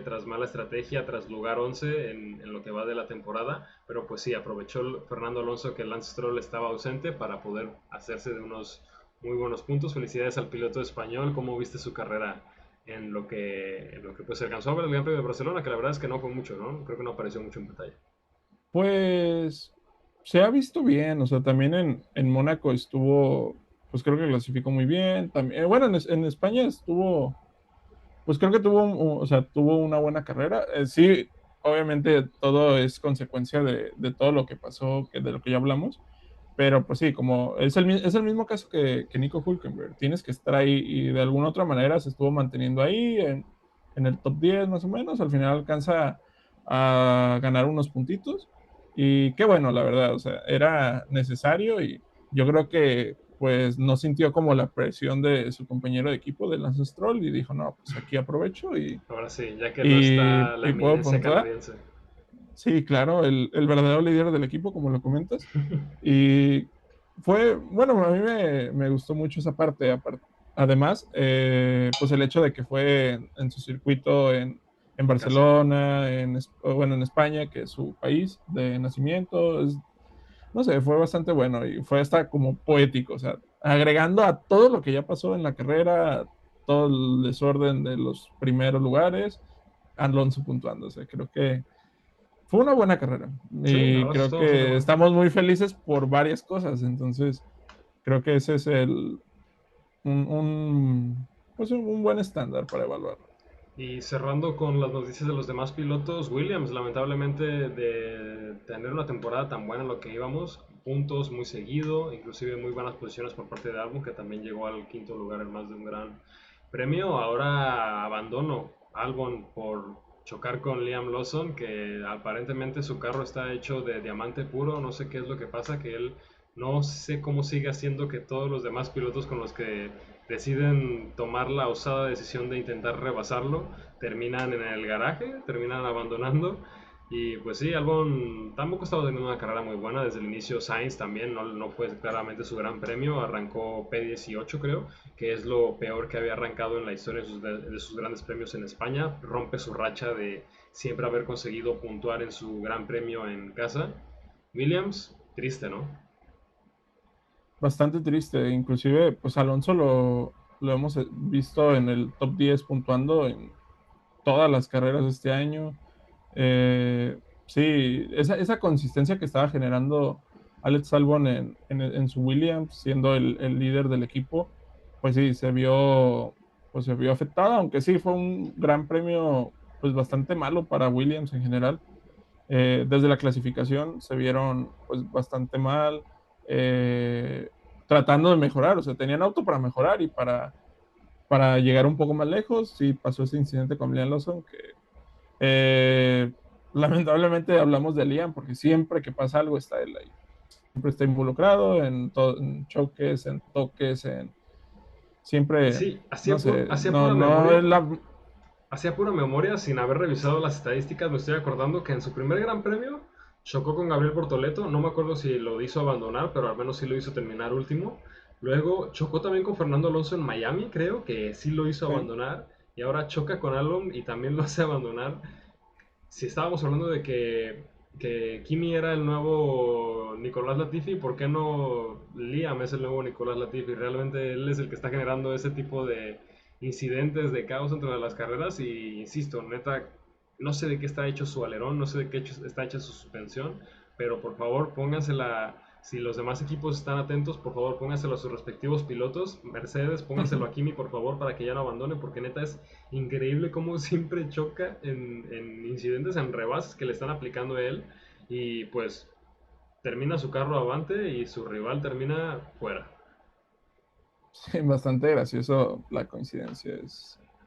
tras mala estrategia, tras lugar 11 en lo que va de la temporada. Pero pues sí, aprovechó Fernando Alonso que Lance Stroll estaba ausente para poder hacerse de unos muy buenos puntos. Felicidades al piloto español. ¿Cómo viste su carrera en lo que pues alcanzó a ver el Gran Premio de Barcelona? Que la verdad es que no fue mucho, ¿no? Creo que no apareció mucho en pantalla. Pues se ha visto bien, o sea, también en Mónaco estuvo, pues creo que clasificó muy bien. También, bueno, en España estuvo, pues creo que tuvo, o sea, tuvo una buena carrera. Sí, obviamente todo es consecuencia de todo lo que pasó, de lo que ya hablamos, pero pues sí, como es el mismo caso que Nico Hülkenberg, tienes que estar ahí y de alguna otra manera se estuvo manteniendo ahí en el top 10 más o menos, al final alcanza a ganar unos puntitos y qué bueno, la verdad, o sea, era necesario y yo creo que pues no sintió como la presión de su compañero de equipo de Lance Stroll y dijo, no, pues aquí aprovecho Ahora sí, ya que no y, está la y puedo eminencia puntuar. canadiense. Sí, claro, el verdadero líder del equipo, como lo comentas. Y fue, bueno, a mí me gustó mucho esa parte. Además, pues el hecho de que fue en su circuito en En casa. Barcelona, bueno, en España, que es su país de nacimiento, no sé, fue bastante bueno y fue hasta como poético, o sea, agregando a todo lo que ya pasó en la carrera, todo el desorden de los primeros lugares, Alonso puntuando, o sea, creo que fue una buena carrera Sí, la y verdad es que creo estuvo bastante que bueno. estamos muy felices por varias cosas. Entonces, Creo que ese es pues un buen estándar para evaluarlo. Y cerrando con las noticias de los demás pilotos, Williams, lamentablemente de tener una temporada tan buena en lo que íbamos, puntos muy seguido, inclusive muy buenas posiciones por parte de Albon, que también llegó al quinto lugar en más de un gran premio, ahora abandono Albon por chocar con Liam Lawson, que aparentemente su carro está hecho de diamante puro, no sé qué es lo que pasa, que él no sé cómo sigue haciendo que todos los demás pilotos con los que deciden tomar la osada decisión de intentar rebasarlo, terminan en el garaje, terminan abandonando. Y pues sí, Albon tampoco estaba teniendo una carrera muy buena desde el inicio. Sainz también no fue claramente su gran premio, arrancó P18 creo, que es lo peor que había arrancado en la historia de sus grandes premios en España. Rompe su racha de siempre haber conseguido puntuar en su gran premio en casa. Williams, triste, ¿no? Bastante triste, inclusive pues Alonso lo hemos visto en el top 10 puntuando en todas las carreras de este año. Sí, esa consistencia que estaba generando Alex Albon en su Williams, siendo el líder del equipo, pues sí, pues se vio afectada, aunque sí fue un gran premio pues bastante malo para Williams en general. Desde la clasificación se vieron pues bastante mal, eh, tratando de mejorar, o sea, tenían auto para mejorar y para llegar un poco más lejos. Sí pasó ese incidente con Liam Lawson, que eh, lamentablemente hablamos de Liam porque siempre que pasa algo está él ahí. Siempre está involucrado en choques, en toques, Y siempre, sí, no sé, hacía no, pura no memoria. es la... Hacía pura memoria sin haber revisado las estadísticas. Me estoy acordando que en su primer gran premio chocó con Gabriel Bortoleto. No me acuerdo si lo hizo abandonar, pero al menos sí lo hizo terminar último. Luego chocó también con Fernando Alonso en Miami, creo que sí lo hizo Sí, abandonar. Y ahora choca con Albon y también lo hace abandonar. Si estábamos hablando de que Kimi era el nuevo Nicolás Latifi, ¿por qué no Liam es el nuevo Nicolás Latifi? Realmente él es el que está generando ese tipo de incidentes de caos entre las carreras y insisto, neta, no sé de qué está hecho su alerón, no sé de qué está hecha su suspensión, pero por favor póngansela, si los demás equipos están atentos, por favor pónganselo a sus respectivos pilotos. Mercedes, pónganselo a Kimi por favor para que ya no abandone, porque neta es increíble cómo siempre choca en incidentes, en rebases que le están aplicando a él y pues termina su carro avante y su rival termina fuera. sí, bastante gracioso la coincidencia.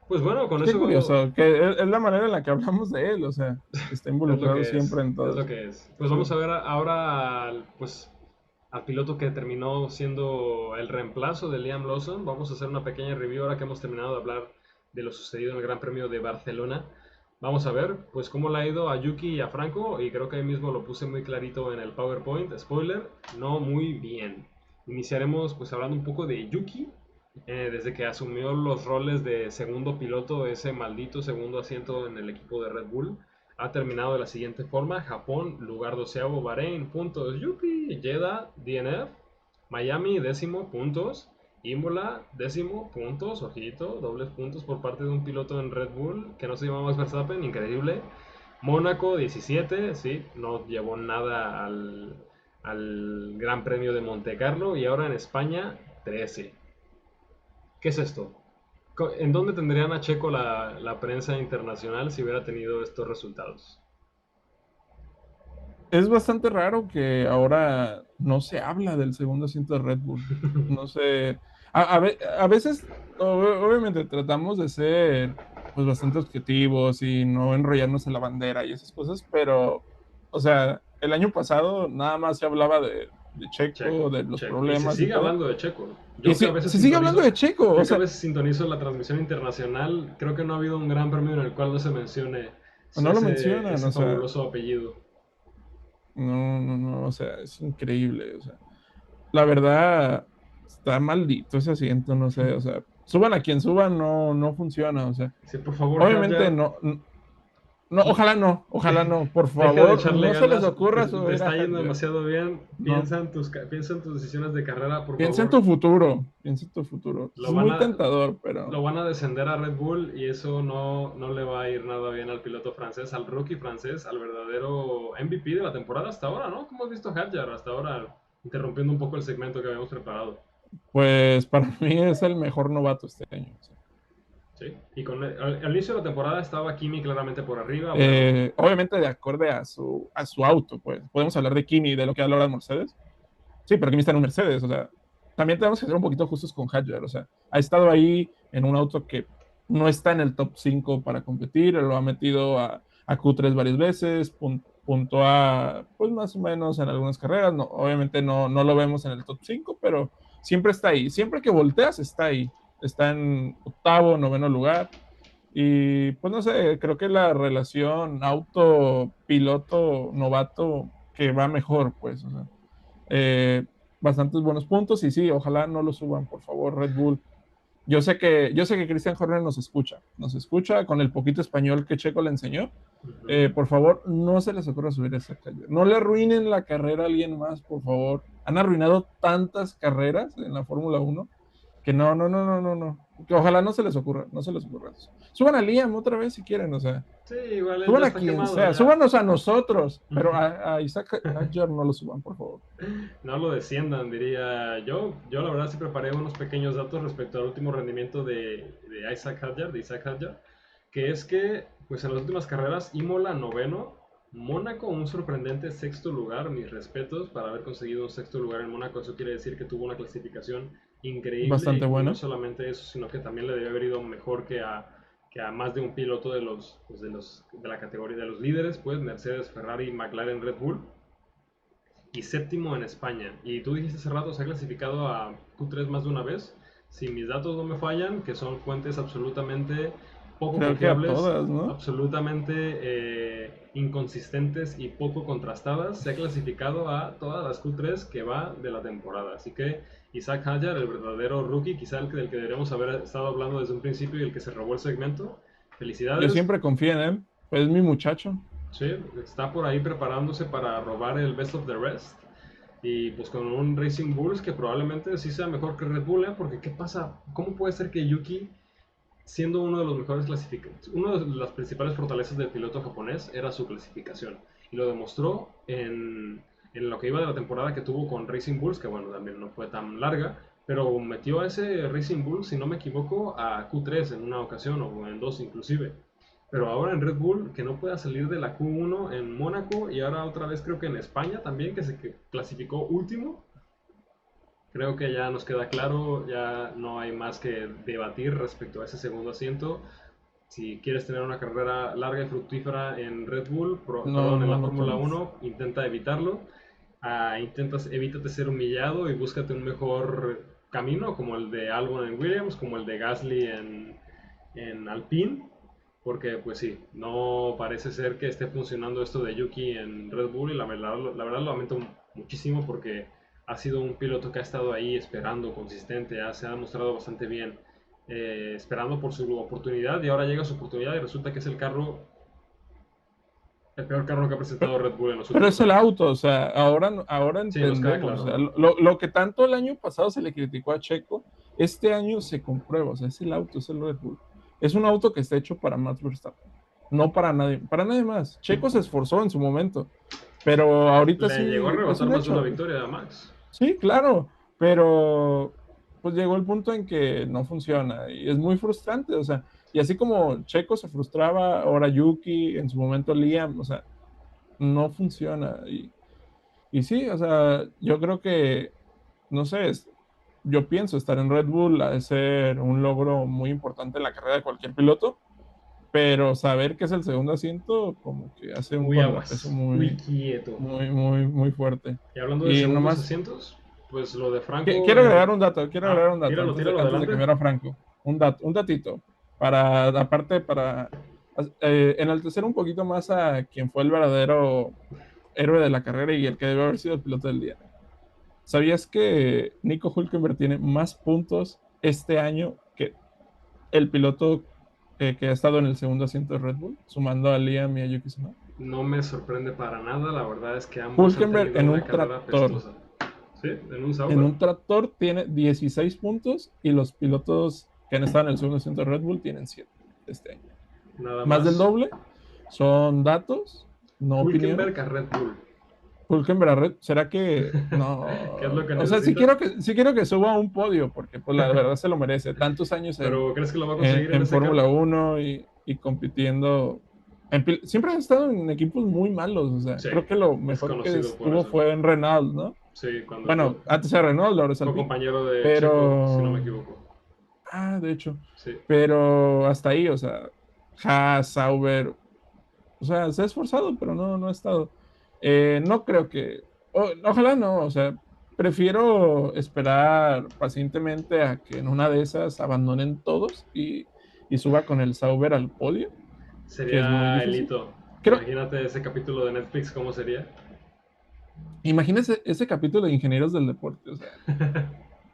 Pues bueno, con Es que eso curioso, que es la manera en la que hablamos de él, o sea, está es lo involucrado que siempre es, en es lo todos. que es. Pues Sí. vamos a ver ahora pues al piloto que terminó siendo el reemplazo de Liam Lawson. Vamos a hacer una pequeña review ahora que hemos terminado de hablar de lo sucedido en el Gran Premio de Barcelona. Vamos a ver, pues, cómo le ha ido a Yuki y a Franco, y creo que ahí mismo lo puse muy clarito en el PowerPoint. Spoiler, no muy bien. Iniciaremos, pues, hablando un poco de Yuki, desde que asumió los roles de segundo piloto, ese maldito segundo asiento en el equipo de Red Bull. Ha terminado de la siguiente forma: Japón, lugar 12º, Bahrein, puntos, Yupi, Jeddah, DNF, Miami, décimo, puntos, Imola, décimo, puntos, ojito, dobles puntos por parte de un piloto en Red Bull que no se llama Max Verstappen, increíble. Mónaco, 17, sí, no llevó nada al Gran Premio de Monte Carlo. Y ahora en España, 13. ¿Qué es esto? ¿En dónde tendrían a Checo la prensa internacional si hubiera tenido estos resultados? Es bastante raro que ahora no se habla del segundo asiento de Red Bull. No sé. A veces, obviamente, tratamos de ser pues bastante objetivos y no enrollarnos en la bandera y esas cosas, pero, o sea, el año pasado nada más se hablaba de Checo, Checo, de los Checo. Y se problemas y sigue todo. hablando de Checo. Y se sigue hablando de Checo, o Yo que a sea, veces sintonizo la transmisión internacional, creo que no ha habido un gran premio en el cual no se mencione no lo mencionan, ese o sea, fabuloso apellido. no, o sea, es increíble, o sea. La verdad, está maldito ese asiento, no sé, o sea, suban a quien suban, no funciona, o sea, Sí, por favor, obviamente Hadjar, no, ojalá no, por deja de favor, echarle no se les ganas, ocurra te subir a está yendo Hadjar, demasiado bien, no, piensa en tus decisiones de carrera, por piensa favor. en tu futuro, es Lo van muy a, tentador, lo pero van a descender a Red Bull y eso no le va a ir nada bien al piloto francés, al rookie francés, al verdadero MVP de la temporada hasta ahora, ¿no? ¿Cómo has visto a Hadjar hasta ahora? Interrumpiendo un poco el segmento que habíamos preparado. Pues para mí es el mejor novato este año. O sea. Sí. Y al inicio de la temporada estaba Kimi claramente por arriba. Bueno, Obviamente de acorde a su auto, pues. Podemos hablar de Kimi, de lo que habla ahora Mercedes. Sí, pero Kimi está en un Mercedes, o sea, también tenemos que ser un poquito justos con Hadjar, o sea, ha estado ahí en un auto que no está en el top 5 para competir, lo ha metido a Q3 varias veces, puntúa pues más o menos en algunas carreras, no, obviamente no lo vemos en el top 5, pero siempre está ahí, siempre que volteas está ahí, está en octavo, noveno lugar, y pues no sé, creo que la relación auto-piloto novato que va mejor, pues, o sea, eh, bastantes buenos puntos y sí, ojalá no lo suban, por favor, Red Bull. Yo sé que Christian Horner nos escucha con el poquito español que Checo le enseñó. ujú. Por favor, no se les ocurra subir esa calle. No le arruinen la carrera a alguien más, por favor. Han arruinado tantas carreras en la Fórmula 1 que no. Que ojalá no se les ocurra, no se les ocurra eso. Suban a Liam otra vez si quieren, o sea, Sí, igual él ya suban a está quien quemado, sea, ya. súbanos a nosotros, pero a Isaac Hadjar no lo suban, por favor. No lo desciendan, diría yo. Yo la verdad sí preparé unos pequeños datos respecto al último rendimiento de Isaac Hadjar, que es que, pues en las últimas carreras, Imola noveno, Mónaco un sorprendente sexto lugar, mis respetos para haber conseguido un sexto lugar en Mónaco, eso quiere decir que tuvo una clasificación Bastante increíble y no buena. solamente eso, sino que también le debe haber ido mejor que a más de un piloto de de la categoría de los líderes, pues Mercedes, Ferrari, McLaren, Red Bull y séptimo en España. Y tú dijiste hace rato, se ha clasificado a Q3 más de una vez. Si mis datos no me fallan, que son fuentes absolutamente poco Creo que a confiables, todas, ¿no? absolutamente inconsistentes y poco contrastadas, se ha clasificado a todas las Q3 que va de la temporada. Así que Isaac Hadjar, el verdadero rookie, quizá el del que deberíamos haber estado hablando desde un principio y el que se robó el segmento. Yo Felicidades, siempre confié en él, pues es mi muchacho. sí, está por ahí preparándose para robar el Best of the Rest. Y pues con un Racing Bulls que probablemente sí sea mejor que Red Bull, ¿eh? Porque ¿qué pasa? ¿Cómo puede ser que Yuki, siendo uno de los mejores clasificados, una de las principales fortalezas del piloto japonés era su clasificación? Y lo demostró en lo que iba de la temporada que tuvo con Racing Bulls, que bueno, también no fue tan larga, pero metió a ese Racing Bulls, si no me equivoco, a Q3 en una ocasión o en dos inclusive. Pero ahora en Red Bull, que no pueda salir de la Q1 en Mónaco y ahora otra vez creo que en España también, que se clasificó último, creo que ya nos queda claro, ya no hay más que debatir respecto a ese segundo asiento. Si quieres tener una carrera larga y fructífera en Red Bull, No, perdón, en no la lo Fórmula tomes. 1, intenta evitarlo. Evítate ser humillado y búscate un mejor camino, como el de Albon en Williams, como el de Gasly en Alpine, porque pues sí, no parece ser que esté funcionando esto de Yuki en Red Bull y la verdad lo lamento muchísimo porque ha sido un piloto que ha estado ahí esperando consistente, se ha demostrado bastante bien, esperando por su oportunidad y ahora llega su oportunidad y resulta que es el peor carro que ha presentado Red Bull en los Pero últimos es el años. auto, o sea, ahora Sí, nos queda entendemos. O sea, claro. lo que tanto el año pasado se le criticó a Checo, este año se comprueba. O sea, es el auto, es el Red Bull. Es un auto que está hecho para Max Verstappen, no para nadie más. Checo se esforzó en su momento, pero ahorita Le llegó a sí es arrebatar un más de una hecho. victoria a Max. Sí, claro, pero pues llegó el punto en que no funciona y es muy frustrante, o sea, y así como Checo se frustraba, ahora Yuki, en su momento Liam, o sea, no funciona. Y sí, o sea, yo creo que, no sé, yo pienso estar en Red Bull ha de ser un logro muy importante en la carrera de cualquier piloto, pero saber que es el segundo asiento como que hace un Uy, contrapeso aguas. Uy, muy, quieto. muy fuerte. Y hablando de Y segundos nomás asientos, pues lo de Franco quiero agregar en... un dato, quiero Ah, agregar un dato tíralo, tíralo antes de adelante. cambiar a Franco. Un datito. Aparte, para enaltecer un poquito más a quien fue el verdadero héroe de la carrera y el que debe haber sido el piloto del día. ¿Sabías que Nico Hülkenberg tiene más puntos este año que el piloto que ha estado en el segundo asiento de Red Bull, sumando a Liam y a Yuki Tsunoda? No me sorprende para nada, la verdad es que ambos han Hülkenberg tenido en una un carrera tractor. pestosa. ¿Sí? ¿En un En Sauber? un tractor tiene 16 puntos y los pilotos que han estado en el segundo asiento de Red Bull tienen 7 este año. Nada Más del más. doble. Son datos, no opiniones. Hülkenberg a Red Bull. Hülkenberg, ¿será que ¿Qué es lo no? que O sea, necesita? sí quiero que suba a un podio, porque pues la verdad se lo merece. Tantos años Pero ¿crees que lo va a conseguir en en ese Fórmula carro? 1 y compitiendo. Siempre han estado en equipos muy malos. O sea, Sí, creo que lo es mejor que conocido por estuvo eso. fue en Renault, ¿no? Sí, cuando Bueno, antes era Renault, ahora es fue Alpine. compañero de Checo, si no me Pero. equivoco. De hecho. Sí. Pero hasta ahí, o sea, Haas, Sauber. O sea, se ha esforzado, pero no ha estado. No creo que. Ojalá no, o sea, prefiero esperar pacientemente a que en una de esas abandonen todos y suba con el Sauber al podio, que es muy Sería el difícil. hito. Creo, Imagínate ese capítulo de Netflix, ¿cómo sería? imagínese ese capítulo de Ingenieros del Deporte, o sea,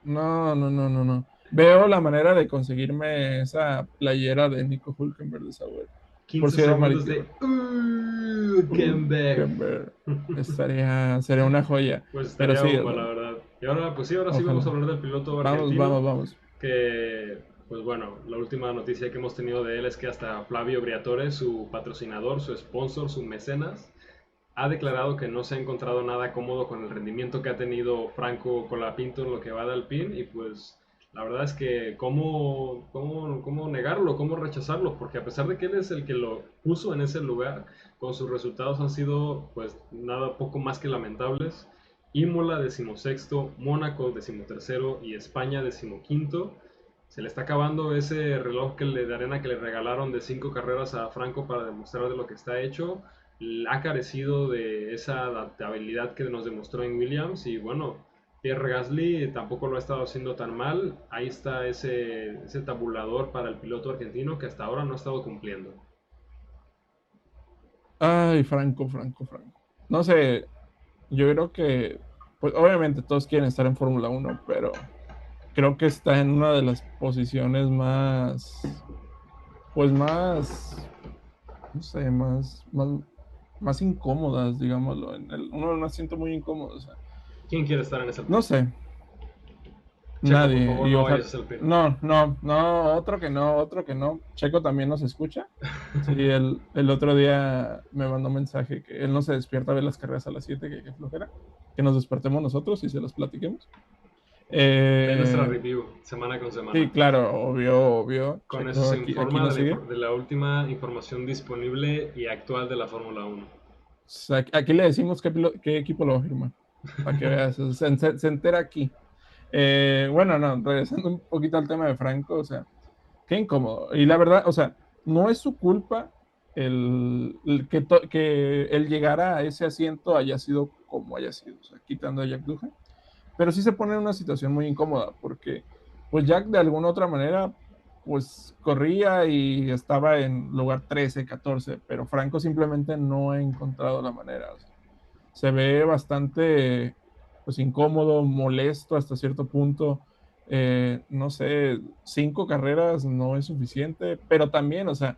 no. Veo la manera de conseguirme esa playera de Nico Hülkenberg de Sauber, por 15 cielo, mar y segundos de tierra. Hülkenberg. Hülkenberg sería una joya, Pues pero estaría sí, o bomba, sea, la verdad. Y ahora, pues sí, ahora sí vamos a ojalá. hablar del piloto Vamos, argentino, vamos, vamos. que, pues bueno, la última noticia que hemos tenido de él es que hasta Flavio Briatore, su patrocinador, su sponsor, su mecenas, ha declarado que no se ha encontrado nada cómodo con el rendimiento que ha tenido Franco Colapinto en lo que va de Alpine y pues la verdad es que cómo negarlo, cómo rechazarlo, porque a pesar de que él es el que lo puso en ese lugar, con sus resultados han sido pues nada poco más que lamentables. Imola 16º, Mónaco 13º y España 15º. Se le está acabando ese reloj de arena que le regalaron de 5 carreras a Franco para demostrar de lo que está hecho. Ha carecido de esa adaptabilidad que nos demostró en Williams y bueno, Pierre Gasly tampoco lo ha estado haciendo tan mal. Ahí está ese tabulador para el piloto argentino que hasta ahora no ha estado cumpliendo. Ay, Franco. No sé, yo creo que, pues obviamente todos quieren estar en Fórmula 1, pero creo que está en una de las posiciones pues más, no sé, más incómodas, digámoslo, uno en un asiento muy incómodo, o sea, ¿Quién quiere estar en ese no Alpine? sé, Checo, por nadie, favor, y no ojalá, vayas al Alpine. no, otro que no, Checo también nos escucha. Sí, el otro día me mandó un mensaje que él no se despierta a ver las carreras a las 7, que flojera, que nos despertemos nosotros y se las platiquemos. De nuestra Eh, review, semana con semana. sí, claro, obvio, Con eso Checo se aquí informa nos sigue. de la última información disponible y actual de la Fórmula 1. O sea, aquí le decimos qué equipo lo va a firmar, para que veas, se entera aquí. Bueno, no, regresando un poquito al tema de Franco, o sea, qué incómodo. Y la verdad, o sea, no es su culpa que el llegar a ese asiento haya sido como haya sido, o sea, quitando a Jack Duhan, pero sí se pone en una situación muy incómoda, porque pues Jack de alguna otra manera, pues corría y estaba en lugar 13, 14, pero Franco simplemente no ha encontrado la manera, o sea, se ve bastante pues incómodo, molesto hasta cierto punto. No sé, 5 carreras no es suficiente, pero también, o sea,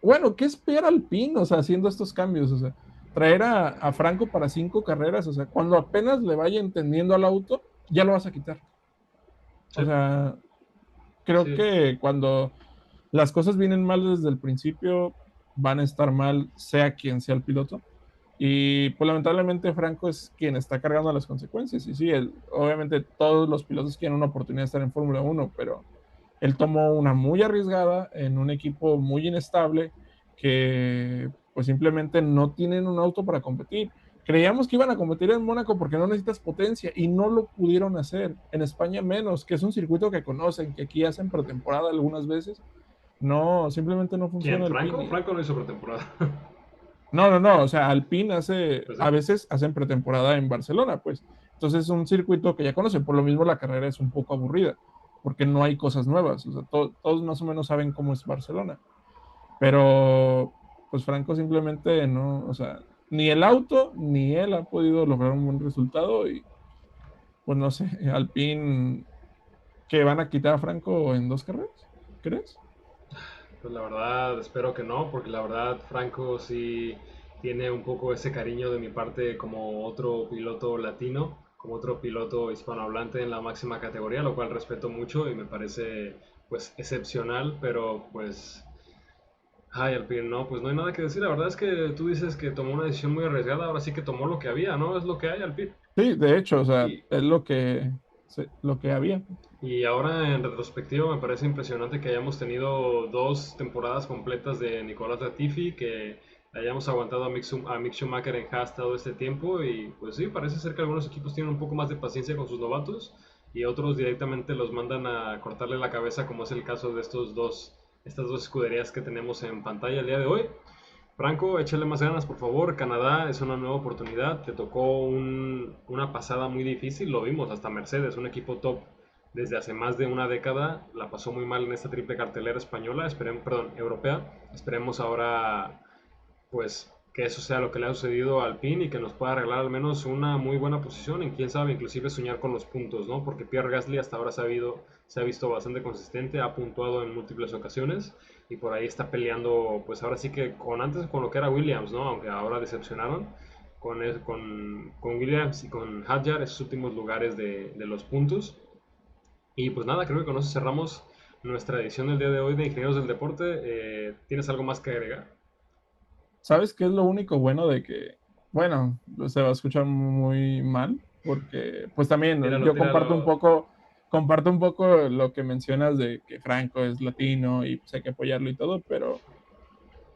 bueno, ¿qué espera Alpine? O sea, haciendo estos cambios, o sea, traer a Franco para 5 carreras, o sea, cuando apenas le vaya entendiendo al auto, ya lo vas a quitar. Sí, O sea, creo sí. que cuando las cosas vienen mal desde el principio, van a estar mal, sea quien sea el piloto. Y pues lamentablemente Franco es quien está cargando las consecuencias. Y sí, obviamente todos los pilotos quieren una oportunidad de estar en Fórmula 1, pero él tomó una muy arriesgada en un equipo muy inestable que pues simplemente no tienen un auto para competir. Creíamos que iban a competir en Mónaco porque no necesitas potencia y no lo pudieron hacer. En España menos, que es un circuito que conocen, que aquí hacen pretemporada algunas veces. No, simplemente no ¿Quién? funciona el ¿Franco? PIN. Franco no hizo pretemporada. No, o sea, Alpine Pues sí. a veces hacen pretemporada en Barcelona, pues. Entonces es un circuito que ya conocen, por lo mismo la carrera es un poco aburrida, porque no hay cosas nuevas, o sea, todos más o menos saben cómo es Barcelona, pero pues Franco simplemente no, o sea, ni el auto ni él ha podido lograr un buen resultado y pues no sé, Alpine que van a quitar a Franco en 2 carreras, ¿crees? Pues la verdad espero que no, porque la verdad Franco sí tiene un poco ese cariño de mi parte como otro piloto latino, como otro piloto hispanohablante en la máxima categoría, lo cual respeto mucho y me parece pues excepcional, pero pues Ay, Alpine, no, pues no hay nada que decir. La verdad es que tú dices que tomó una decisión muy arriesgada, ahora sí que tomó lo que había, ¿no? Es lo que hay, Alpine. Sí, de hecho, o sea, Y, es lo que había. y ahora en retrospectiva me parece impresionante que hayamos tenido 2 temporadas completas de Nicolás Latifi, que hayamos aguantado a Mick Schumacher en Haas todo este tiempo y pues sí, parece ser que algunos equipos tienen un poco más de paciencia con sus novatos y otros directamente los mandan a cortarle la cabeza, como es el caso de estas dos escuderías que tenemos en pantalla el día de hoy. Franco, échale más ganas, por favor. Canadá es una nueva oportunidad. Te tocó una pasada muy difícil. Lo vimos, hasta Mercedes, un equipo top desde hace más de una década. La pasó muy mal en esta triple cartelera española, perdón, europea. Esperemos ahora, pues, que eso sea lo que le ha sucedido al PIN y que nos pueda arreglar al menos una muy buena posición. En quién sabe, inclusive soñar con los puntos, ¿no? Porque Pierre Gasly hasta ahora se ha visto bastante consistente, ha puntuado en múltiples ocasiones y por ahí está peleando, pues ahora sí que antes con lo que era Williams, ¿no? Aunque ahora decepcionaron con Williams y con Hadjar, esos últimos lugares de los puntos. Y pues nada, creo que con eso cerramos nuestra edición del día de hoy de Ingenieros del Deporte. ¿Tienes algo más que agregar? ¿Sabes qué es lo único bueno de que, bueno, se va a escuchar muy mal? Porque, pues también Tíralo, yo tíralo. comparto un poco lo que mencionas de que Franco es latino y pues hay que apoyarlo y todo, pero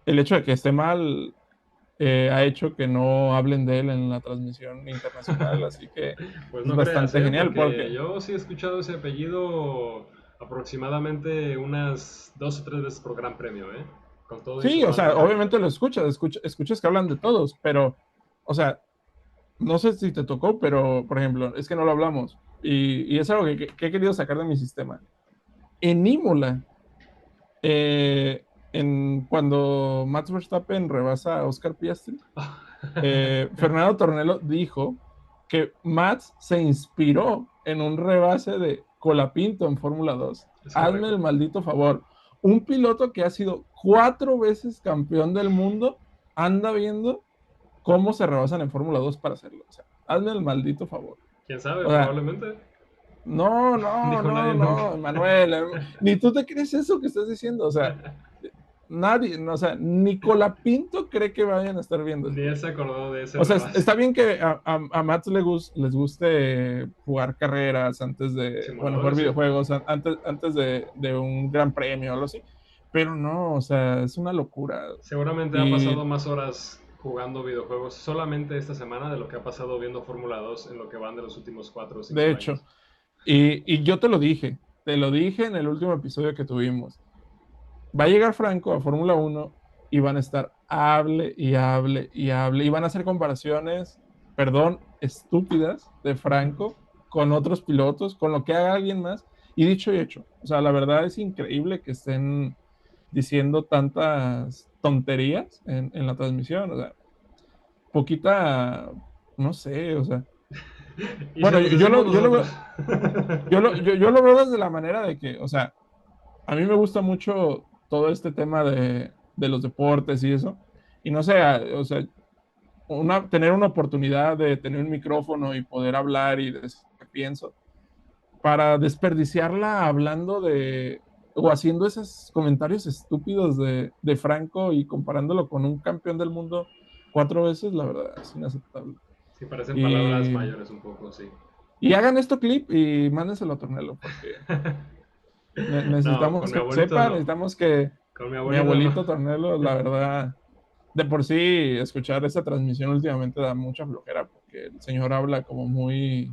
el hecho de que esté mal ha hecho que no hablen de él en la transmisión internacional, así que Pues es no creas, bastante ¿eh? genial Porque porque yo sí he escuchado ese apellido aproximadamente unas 2 o 3 veces por Gran Premio, ¿eh? Con todo y su sí, o sea, falta de calidad. obviamente lo escuchas que hablan de todos, pero, o sea, no sé si te tocó, pero, por ejemplo, es que no lo hablamos y es algo que he querido sacar de mi sistema. En Imola, cuando Max Verstappen rebasa a Oscar Piastri, Fernando Tornello dijo que Max se inspiró en un rebase de Colapinto en Fórmula 2. Es Hazme correcto. el maldito favor. Un piloto que ha sido 4 veces campeón del mundo anda viendo cómo se rebasan en Fórmula 2 para hacerlo. O sea, hazme el maldito favor. ¿Quién sabe? O sea, Probablemente. no, no, Dijo nadie no, nunca. no, Manuel, ni tú te crees eso que estás diciendo. O sea, nadie, no, o sea, Nicola Pinto cree que vayan a estar viendo Ni eso. él se acordó de ese O sea, rebase. está bien que a Mats les guste jugar carreras antes de, bueno, jugar Simuladores, sí. videojuegos antes de un gran premio o algo así, pero no, o sea, es una locura. Seguramente ha pasado Y más horas jugando videojuegos solamente esta semana de lo que ha pasado viendo Fórmula 2 en lo que van de los últimos 4 o de 5 hecho, años. y yo te lo dije en el último episodio que tuvimos. Va a llegar Franco a Fórmula 1 y van a estar hable y hable y hable y van a hacer comparaciones, perdón, estúpidas de Franco con otros pilotos, con lo que haga alguien más. Y dicho y hecho, o sea, la verdad es increíble que estén diciendo tantas tonterías en la transmisión, o sea, poquita, no sé, o sea, Y se bueno, los decimos nosotros. yo lo veo desde la manera de que, o sea, a mí me gusta mucho todo este tema de los deportes y eso. Y no sé, o sea, tener una oportunidad de tener un micrófono y poder hablar y decir lo que pienso, para desperdiciarla hablando o haciendo esos comentarios estúpidos de Franco y comparándolo con un campeón del mundo 4 veces, la verdad, es inaceptable. Sí, parecen palabras Y, mayores un poco, sí. y hagan esto clip y mándenselo a Tornelo, porque No, necesitamos con mi que lo abuelito sepa, no. necesitamos que Con mi mi abuelito no. abuelito Tornelo, la verdad, de por sí escuchar esta transmisión últimamente da mucha flojera, porque el señor habla como muy,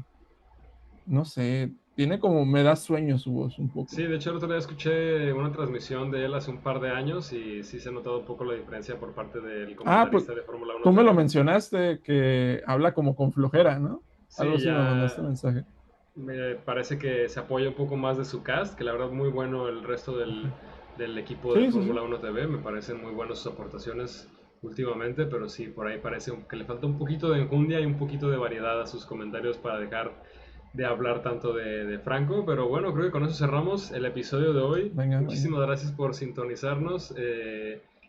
no sé, tiene como, me da sueño su voz un Sí, poco. de hecho el otro día escuché una transmisión de él hace un par de años y sí se ha notado un poco la diferencia por parte del Ah, pues comentarista de Fórmula Uno tú me lo TV. mencionaste, que habla como con flojera, ¿no? Algo Sí, así me mandaste ya mensaje. me parece que se apoya un poco más de su cast, que la verdad muy bueno el resto del equipo de Sí, sí, sí. Fórmula Uno TV, me parecen muy buenas sus aportaciones últimamente, pero sí, por ahí parece que le falta un poquito de enjundia y un poquito de variedad a sus comentarios para dejar de hablar tanto de Franco, pero bueno, creo que con eso cerramos el episodio de hoy. Venga, venga. Muchísimas gracias por sintonizarnos.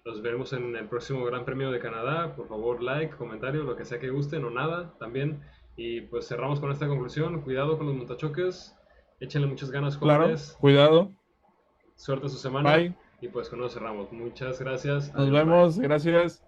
Los veremos en el próximo Gran Premio de Canadá. Por favor, like, comentario, lo que sea que gusten o nada también. Y pues cerramos con esta conclusión. Cuidado con los montachoques. Échenle muchas ganas, Claro, jóvenes. cuidado. Suerte a su semana. Bye. Y pues con eso cerramos. Muchas gracias. Nos Adiós, bye. vemos, gracias.